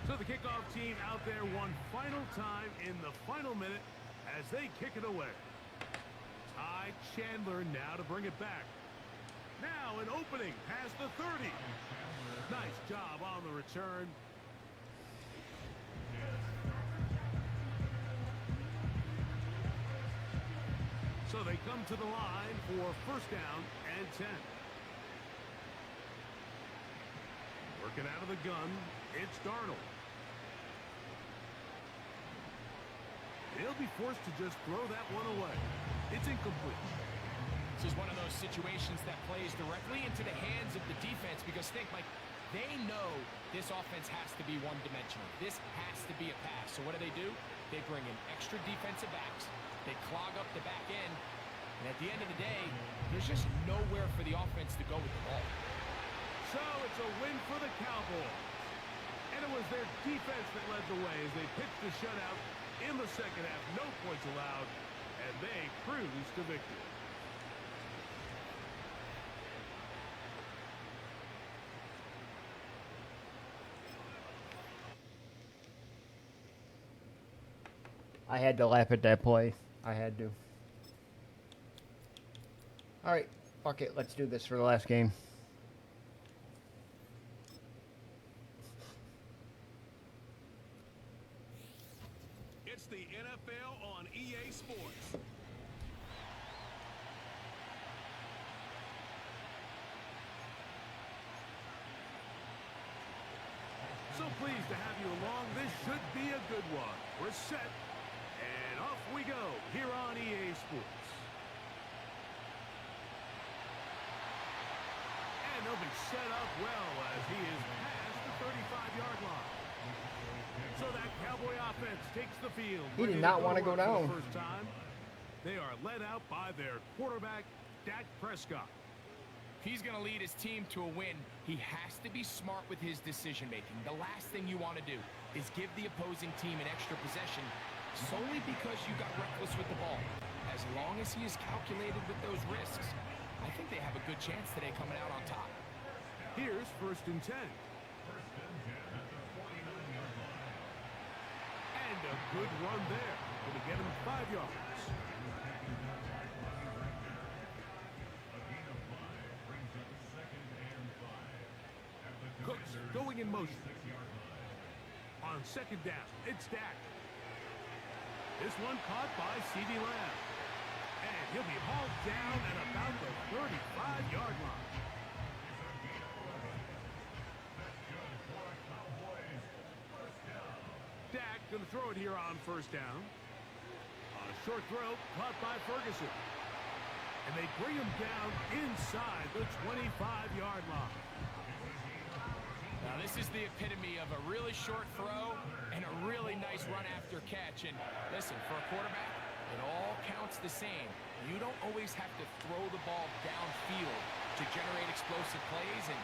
So the kickoff team out there one final time in the final minute as they kick it away. Ty Chandler now to bring it back. Now an opening past the 30. Nice job on the return. So they come to the line for 1st down and 10. Working out of the gun, it's Darnold. He'll be forced to just throw that one away. It's incomplete. This is one of those situations that plays directly into the hands of the defense because think, Mike, they know this offense has to be one-dimensional. This has to be a pass. So what do? They bring in extra defensive backs. They clog up the back end. And at the end of the day, there's just nowhere for the offense to go with the ball. So it's a win for the Cowboys. And it was their defense that led the way as they pitched the shutout in the 2nd half. No points allowed, and they cruise to victory. I had to laugh at that play. I had to. All right, fuck it. Let's do this for the last game. It's the NFL on EA Sports. So pleased to have you along. This should be a good one. We're set, and off we go here on EA Sports. And they'll be set up well as he is past the 35-yard line. So that Cowboy offense takes the field. He did not want to go down. For the first time. They are led out by their quarterback, Dak Prescott. If he's going to lead his team to a win, he has to be smart with his decision-making. The last thing you want to do is give the opposing team an extra possession solely because you got reckless with the ball. As long as he is calculated with those risks, I think they have a good chance today coming out on top. Here's 1st and 10. And a good run there. Going to get him 5 yards. Cooks going in motion. On 2nd down, it's Dak. This one caught by CeeDee Lamb. And he'll be hauled down at about the 35-yard line. Dak going to throw it here on 1st down. On a short throw, caught by Ferguson. And they bring him down inside the 25-yard line. Now, this is the epitome of a really short throw and a really nice run after catch. And listen, for a quarterback, it all counts the same. You don't always have to throw the ball downfield to generate explosive plays, and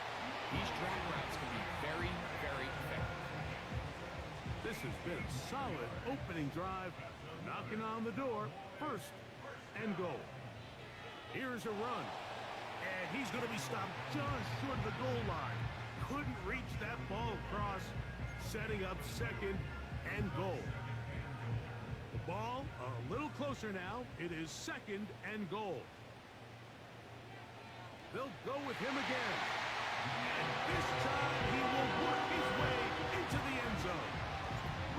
these drag routes can be very, very effective. This has been a solid opening drive. Knocking on the door. First and goal. Here's a run. And he's going to be stopped just short of the goal line. Couldn't reach that ball across. Setting up second and goal. The ball a little closer now. It is second and goal. They'll go with him again. And this time he will work his way into the end zone.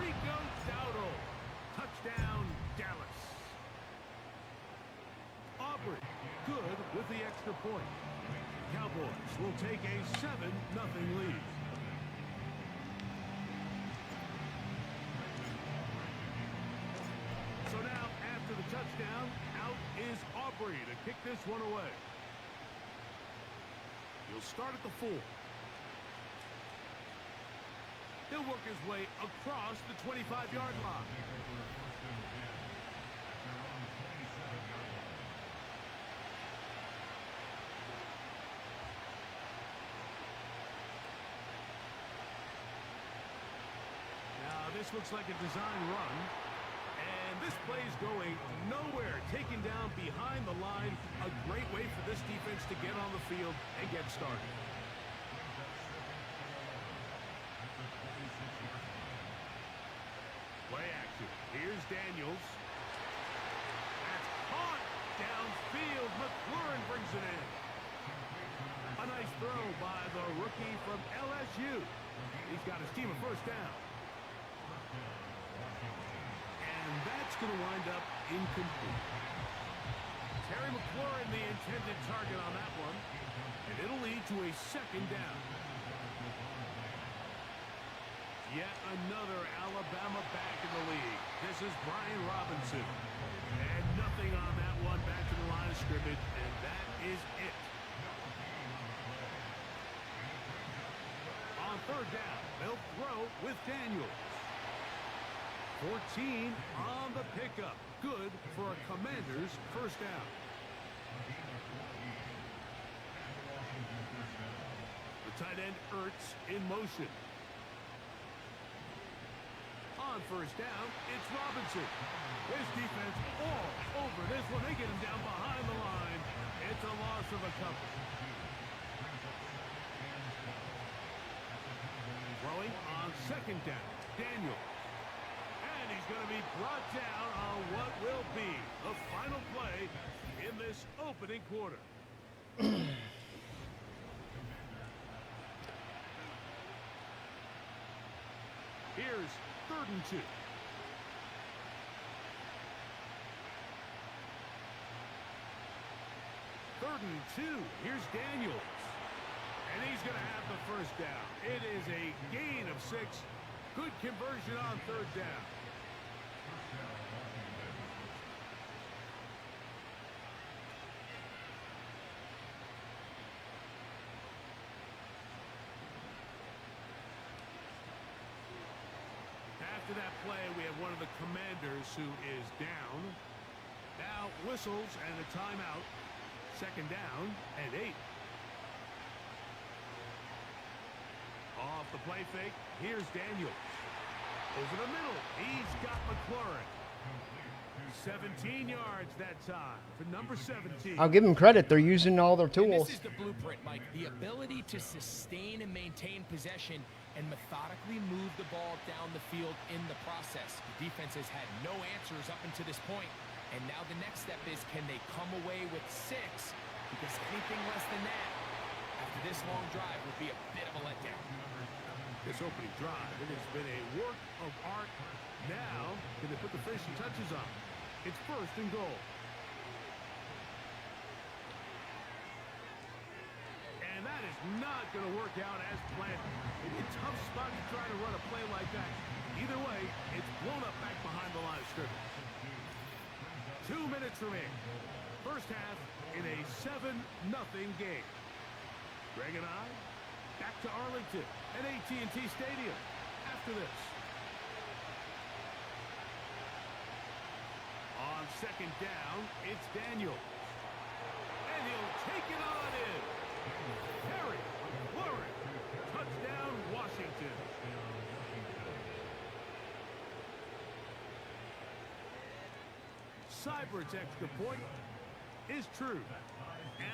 Rico Dowdle. Touchdown, Dallas. Aubrey, good with the extra point. Cowboys will take a 7-0 lead. So now, after the touchdown, out is Aubrey to kick this one away. He'll start at the 4. He'll work his way across the 25-yard line. Now, this looks like a design run. And this play's going nowhere. Taken down behind the line. A great way for this defense to get on the field and get started. Play action. Here's Daniels. That's caught downfield. McLaurin brings it in. A nice throw by the rookie from LSU. He's got his team a first down. And that's going to wind up incomplete. Terry McLaurin, the intended target on that one. And it'll lead to a second down. Yet another Alabama back in the league. This is Brian Robinson. And nothing on that one back to the line of scrimmage, and that is it. On third down, they'll throw with Daniels. 14 on the pickup. Good for a Commanders first down. The tight end Ertz in motion. On first down, it's Robinson. His defense all over this one. They get him down behind the line. It's a loss of a couple. Throwing on second down, Daniel. And he's going to be brought down on what will be the final play in this opening quarter. Here's 3rd and 2. Third and 2. Here's Daniels. And he's going to have the first down. It is a gain of 6. Good conversion on third down. After that play, we have one of the Commanders who is down. Now whistles and a timeout. Second down and 8. Off the play fake, here's Daniels. Over the middle, he's got McLaurin. 17 yards that time for number 17. I'll give them credit. They're using all their And tools. this is the blueprint, Mike. The ability to sustain and maintain possession and methodically move the ball down the field in the process. The defense has had no answers up until this point, and now the next step is, can they come away with 6? Because anything less than that, after this long drive, would be a bit of a letdown. This opening drive, it has been a work of art. Now, can they put the finishing touches on? It's 1st and goal. And that is not going to work out as planned. It's a tough spot to try to run a play like that. Either way, it's blown up back behind the line of scrimmage. 2 minutes remaining. First half in a 7-0 game. Greg and I Back to Arlington at AT&T Stadium after this. On second down, it's Daniel. And he'll take it on in. Harry, Warren, touchdown, Washington. Seibert's extra point is true.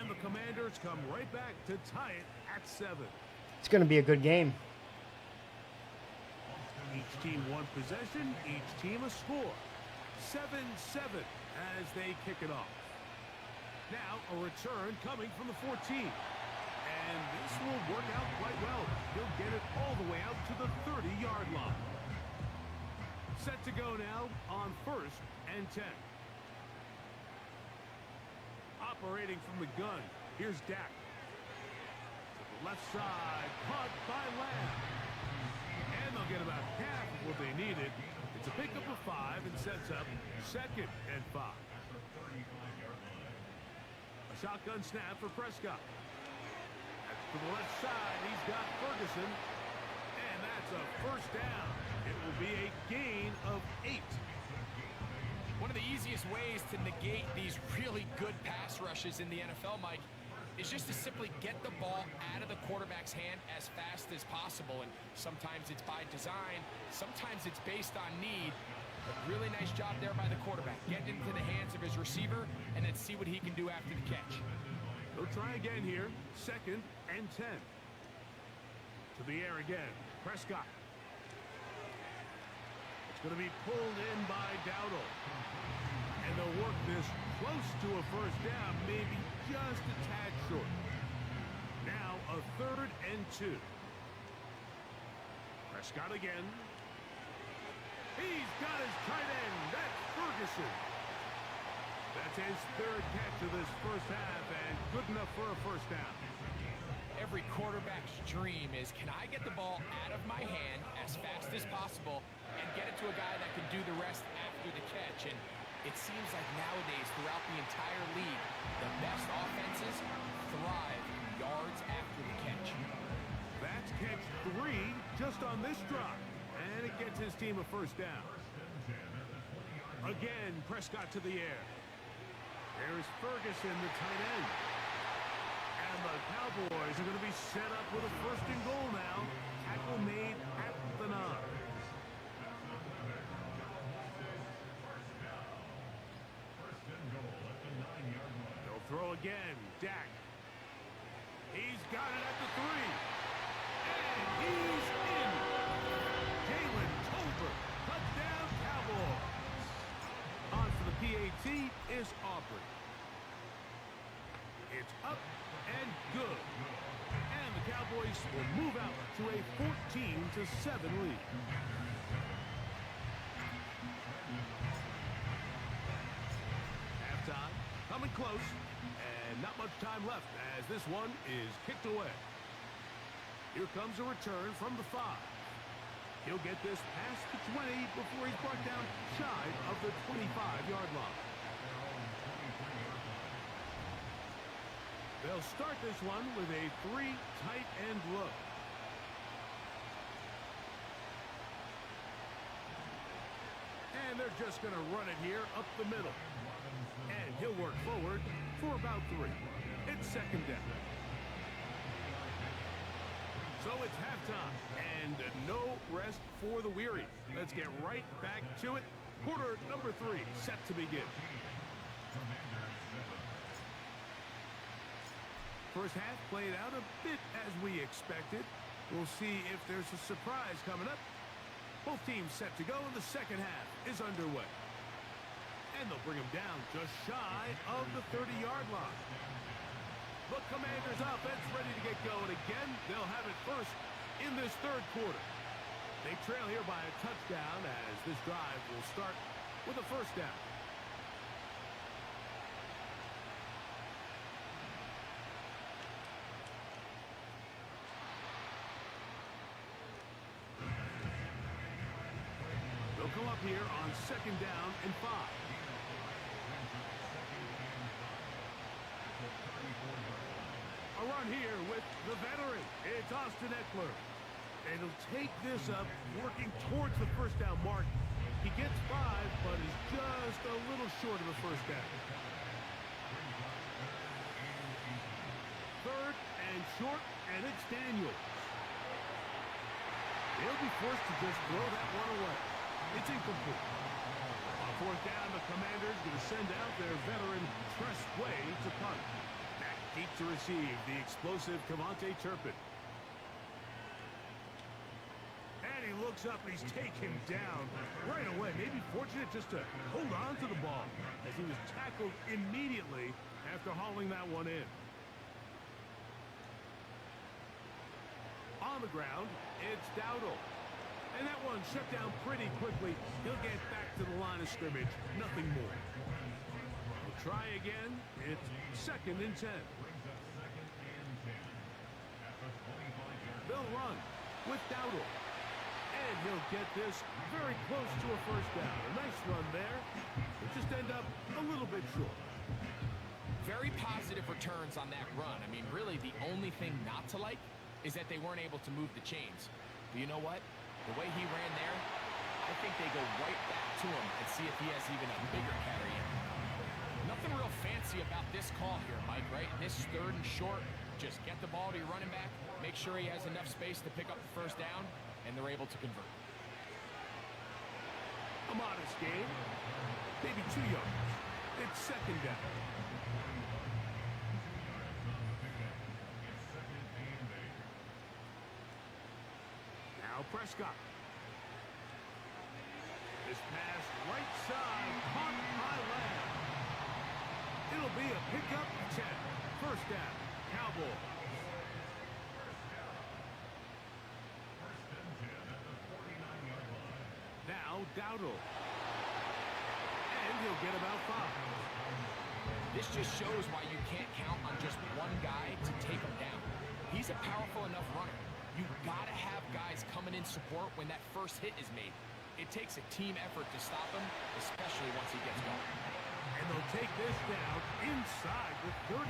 And the Commanders come right back to tie it at 7. It's going to be a good game. Each team one possession, each team a score. 7-7 as they kick it off. Now a return coming from the 14. And this will work out quite well. He'll get it all the way out to the 30-yard line. Set to go now on 1st and 10. Operating from the gun, here's Dak. To the left side, caught by Lamb. And they'll get about half of what they needed. It's a pickup of 5 and sets up 2nd and 5. A shotgun snap for Prescott. To the left side, he's got Ferguson. And that's a first down. It will be a gain of 8. One of the easiest ways to negate these really good pass rushes in the NFL, Mike, is just to simply get the ball out of the quarterback's hand as fast as possible. And sometimes it's by design, sometimes it's based on need. But really nice job there by the quarterback. Get into the hands of his receiver and then see what he can do after the catch. They'll try again here. 2nd and 10. To the air again. Prescott. It's going to be pulled in by Dowdle. And they'll work this close to a first down, maybe just a tad short. Now a 3rd and 2. Prescott again. He's got his tight end. That's Ferguson. That's his 3rd catch of this first half, and good enough for a first down. Every quarterback's dream is, can I get the ball out of my hand as fast as possible and get it to a guy that can do the rest after the catch? And it seems like nowadays, throughout the entire league, the best offenses thrive yards after the catch. That's catch 3 just on this drive. And it gets his team a first down. Again, Prescott to the air. There's Ferguson, the tight end. And the Cowboys are going to be set up with a 1st and goal now. Tackle made at the 9. They'll throw again. Dak. He's got it at the 3. And he's in. Jalen Tolbert. Touchdown, Cowboys. On for the PAT is Aubrey. It's up and good. And the Cowboys will move out to a 14-7 lead. Halftime coming close, and not much time left as this one is kicked away. Here comes a return from the 5. He'll get this past the 20 before he's brought down shy of the 25-yard line. They'll start this one with a 3 tight end look. And they're just going to run it here up the middle. And he'll work forward for about 3. It's 2nd down. So it's halftime, and no rest for the weary. Let's get right back to it. Quarter number 3 set to begin. First half played out a bit as we expected. We'll see if there's a surprise coming up. Both teams set to go, and the second half is underway. And they'll bring him down just shy of the 30-yard line. The Commanders' offense ready to get going again. They'll have it first in this 3rd quarter. They trail here by a touchdown as this drive will start with a first down. They'll come up here on 2nd down and 5. A A run here with the veteran. It's Austin Eckler. And he'll take this up, working towards the first down mark. He gets 5, but is just a little short of the first down. Third and short, and it's Daniels. He'll be forced to just throw that one away. It's incomplete. On fourth down, the Commanders going to send out their veteran Tress Way to punt. Back deep to receive the explosive Cavante Turpin. And he looks up, he's taken down right away. Maybe fortunate just to hold on to the ball as he was tackled immediately after hauling that one in. On the ground, it's Dowdle. And that one shut down pretty quickly. He'll get back to the line of scrimmage. Nothing more. We'll try again. It's 2nd and 10. They'll run with Dowdle. And he'll get this very close to a first down. A nice run there. It just end up a little bit short. Very positive returns on that run. I mean, really, the only thing not to like is that they weren't able to move the chains. But you know what? The way he ran there, I think they go right back to him and see if he has even a bigger carry in. Nothing real fancy about this call here, Mike, right? This 3rd and short, just get the ball to your running back, make sure he has enough space to pick up the first down, and they're able to convert. A modest gain, maybe 2 yards. It's 2nd down. Now Prescott. This pass right side, caught by Lamb. It'll be a pickup 10. First down, Cowboys. Now Dowdle. And he'll get about 5. This just shows why you can't count on just one guy to take him down. He's a powerful enough runner. You've got to have guys coming in support when that first hit is made. It takes a team effort to stop him, especially once he gets going. And they'll take this down inside the 35.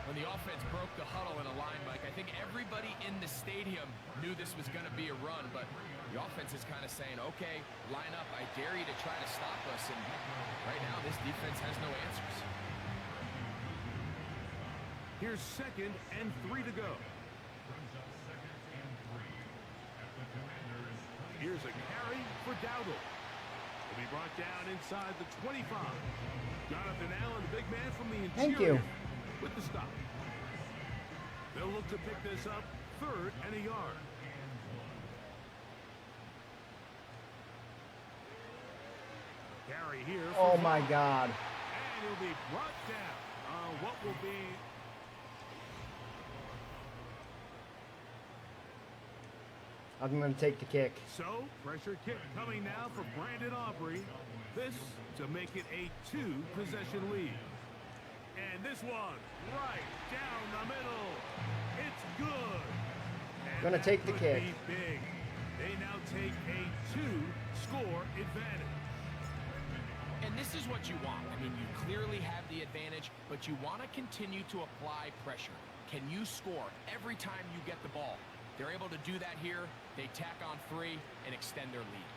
When the offense broke the huddle in a line, Mike, I think everybody in the stadium knew this was going to be a run, but the offense is kind of saying, okay, line up, I dare you to try to stop us, and right now this defense has no answers. Here's 2nd and 3 to go. Here's a carry for Dowdle. Will be brought down inside the 25. Jonathan Allen, the big man from the interior. Thank you. With the stop. They'll look to pick this up 3rd and a yard. Carry here. Oh my God. And he'll be brought down. What will be... I'm going to take the kick. So, pressure kick coming now for Brandon Aubrey. This to make it a 2-possession lead. And this one, right down the middle. It's good. And Gonna that take the could kick. be big. They now take a 2-score advantage. And this is what you want. I mean, you clearly have the advantage, but you want to continue to apply pressure. Can you score every time you get the ball? They're able to do that here. They tack on 3 and extend their lead.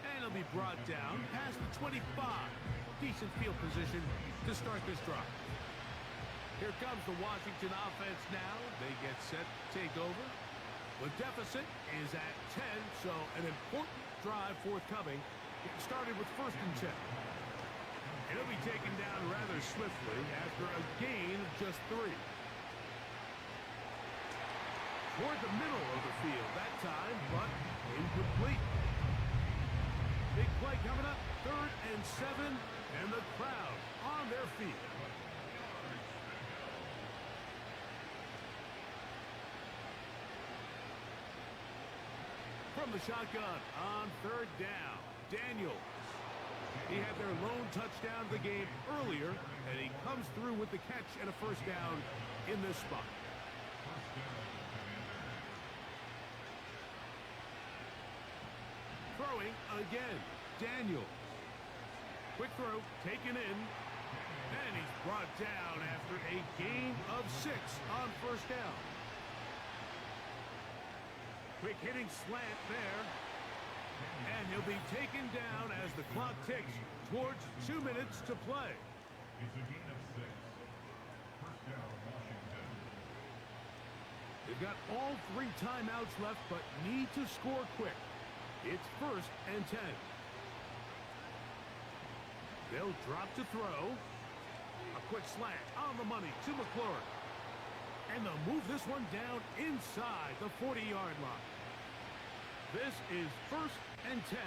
And it'll be brought down past the 25. Decent field position to start this drive. Here comes the Washington offense now. They get set to take over. The deficit is at 10, so an important drive forthcoming. It started with 1st and 10. It'll be taken down rather swiftly after a gain of just 3. Toward the middle of the field that time, but incomplete. Big play coming up, 3rd and 7, and the crowd on their feet. From the shotgun on 3rd down, Daniels. He had their lone touchdown of the game earlier, and he comes through with the catch and a first down in this spot. Throwing again, Daniels. Quick throw, taken in. And he's brought down after a gain of 6 on first down. Quick hitting slant there. And he'll be taken down as the clock ticks towards 2 minutes to play. It's a gain of 6. First down, Washington. They've got all 3 timeouts left, but need to score quick. It's 1st and 10. They'll drop to throw. A quick slant on the money to McLaurin. And they'll move this one down inside the 40-yard line. This is 1st and 10.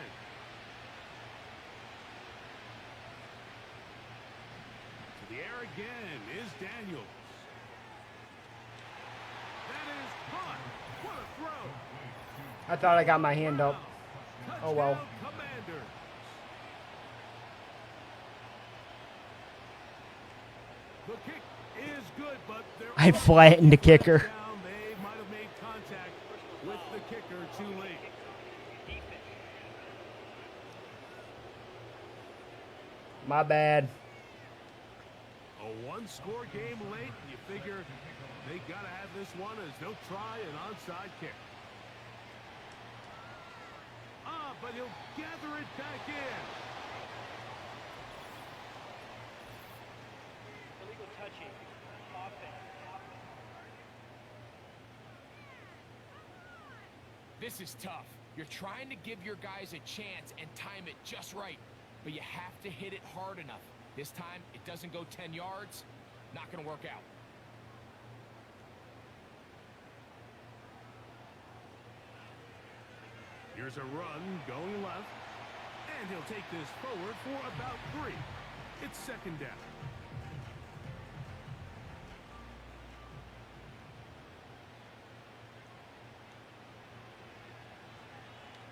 To the air again is Daniels. That is caught. What a throw. I thought I got my hand up. Oh well. Touchdown, Commanders. The kick is good, but I flattened the kicker. they might have made contact with the kicker too late. My bad. A one-score game late, and you figure they got to have this one as they'll try an onside kick. But he'll gather it back in. Illegal touching. Offense. This is tough. You're trying to give your guys a chance and time it just right, but you have to hit it hard enough. This time, it doesn't go 10 yards. Not going to work out. Here's a run going left, and he'll take this forward for about 3. It's 2nd down.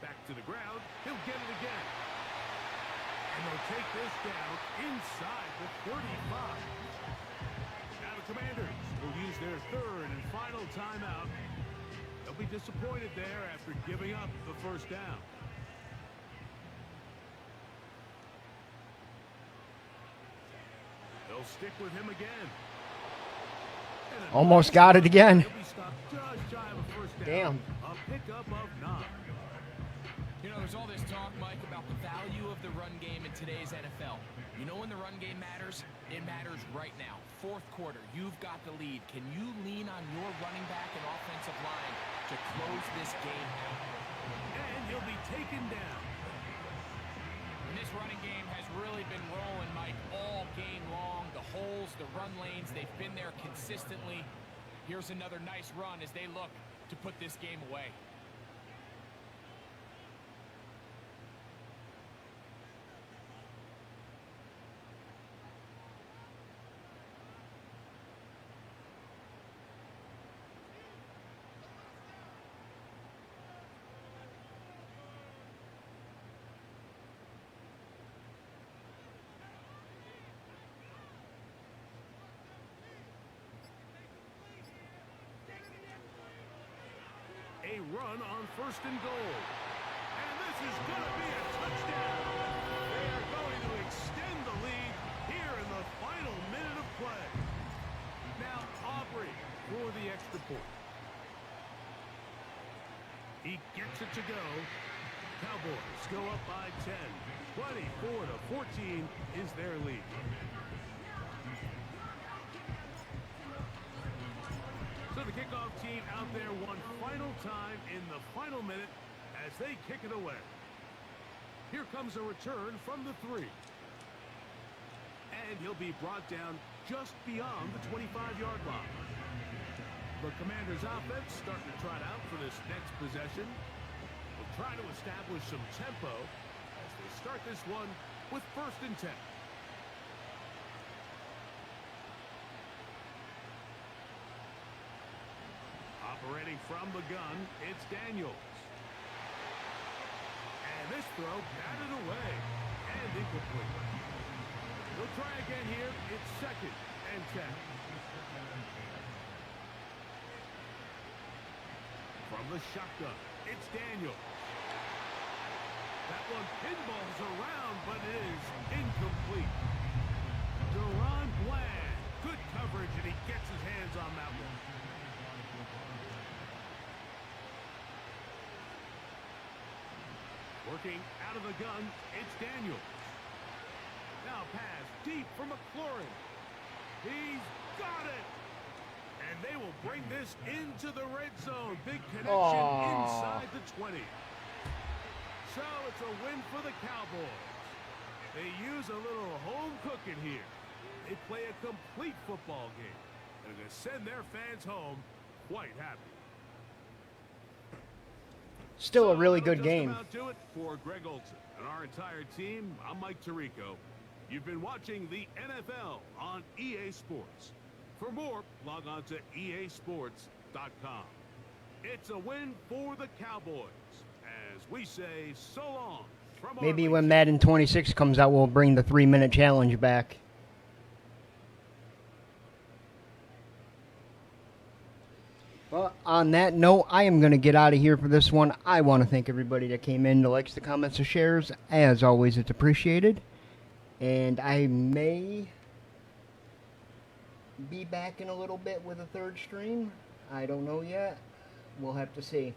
Back to the ground. He'll get it again. And they'll take this down inside the 35. Now the Commanders will use their 3rd and final timeout. They'll be disappointed there after giving up the 1st down. They'll stick with him again. Almost got it again. He'll be stopped just shy of a 1st Damn. down. A pickup of 9. You know, there's all this talk, Mike, about the value of the run game in today's NFL. You know when the run game matters? It matters right now. 4th quarter, you've got the lead. Can you lean on your running back and offensive line to close this game out? And he'll be taken down. And this running game has really been rolling, Mike, all game long. The holes, the run lanes, they've been there consistently. Here's another nice run as they look to put this game away. A run on 1st and goal. And this is going to be a touchdown. They are going to extend the lead here in the final minute of play. Now Aubrey for the extra point. He gets it to go. Cowboys go up by 10. 24-14 is their lead. So the kickoff team out there one final time in the final minute as they kick it away. Here comes a return from the 3. And he'll be brought down just beyond the 25-yard line. The Commanders' offense starting to trot out for this next possession. They'll try to establish some tempo as they start this one with 1st and 10. Operating from the gun, it's Daniels. And this throw batted away and incomplete. They'll try again here. It's 2nd and 10. From the shotgun, it's Daniels. That one pinballs around, but it is incomplete. Duran Looking out of the gun, it's Daniels. Now pass deep for McLaurin. He's got it. And they will bring this into the red zone. Big connection inside the 20. So it's a win for the Cowboys. They use a little home cooking here. They play a complete football game. And they send their fans home quite happy. Still a really good Just game. about do it for Greg Olson and our entire team. I'm Mike Tirico. You've been watching the NFL on EA Sports. For more, log on to easports.com. It's a win for the Cowboys as we say so long from Maybe our when Madden 26 comes out, we'll bring the 3-minute challenge back. Well, on that note, I am going to get out of here for this one. I want to thank everybody that came in, the likes, the comments, the shares. As always, it's appreciated. And I may be back in a little bit with a third stream. I don't know yet. We'll have to see.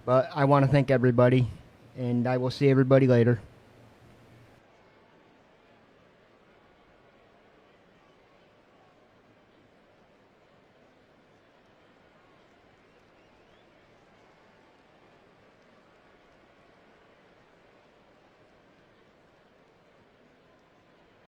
But I want to thank everybody, and I will see everybody later.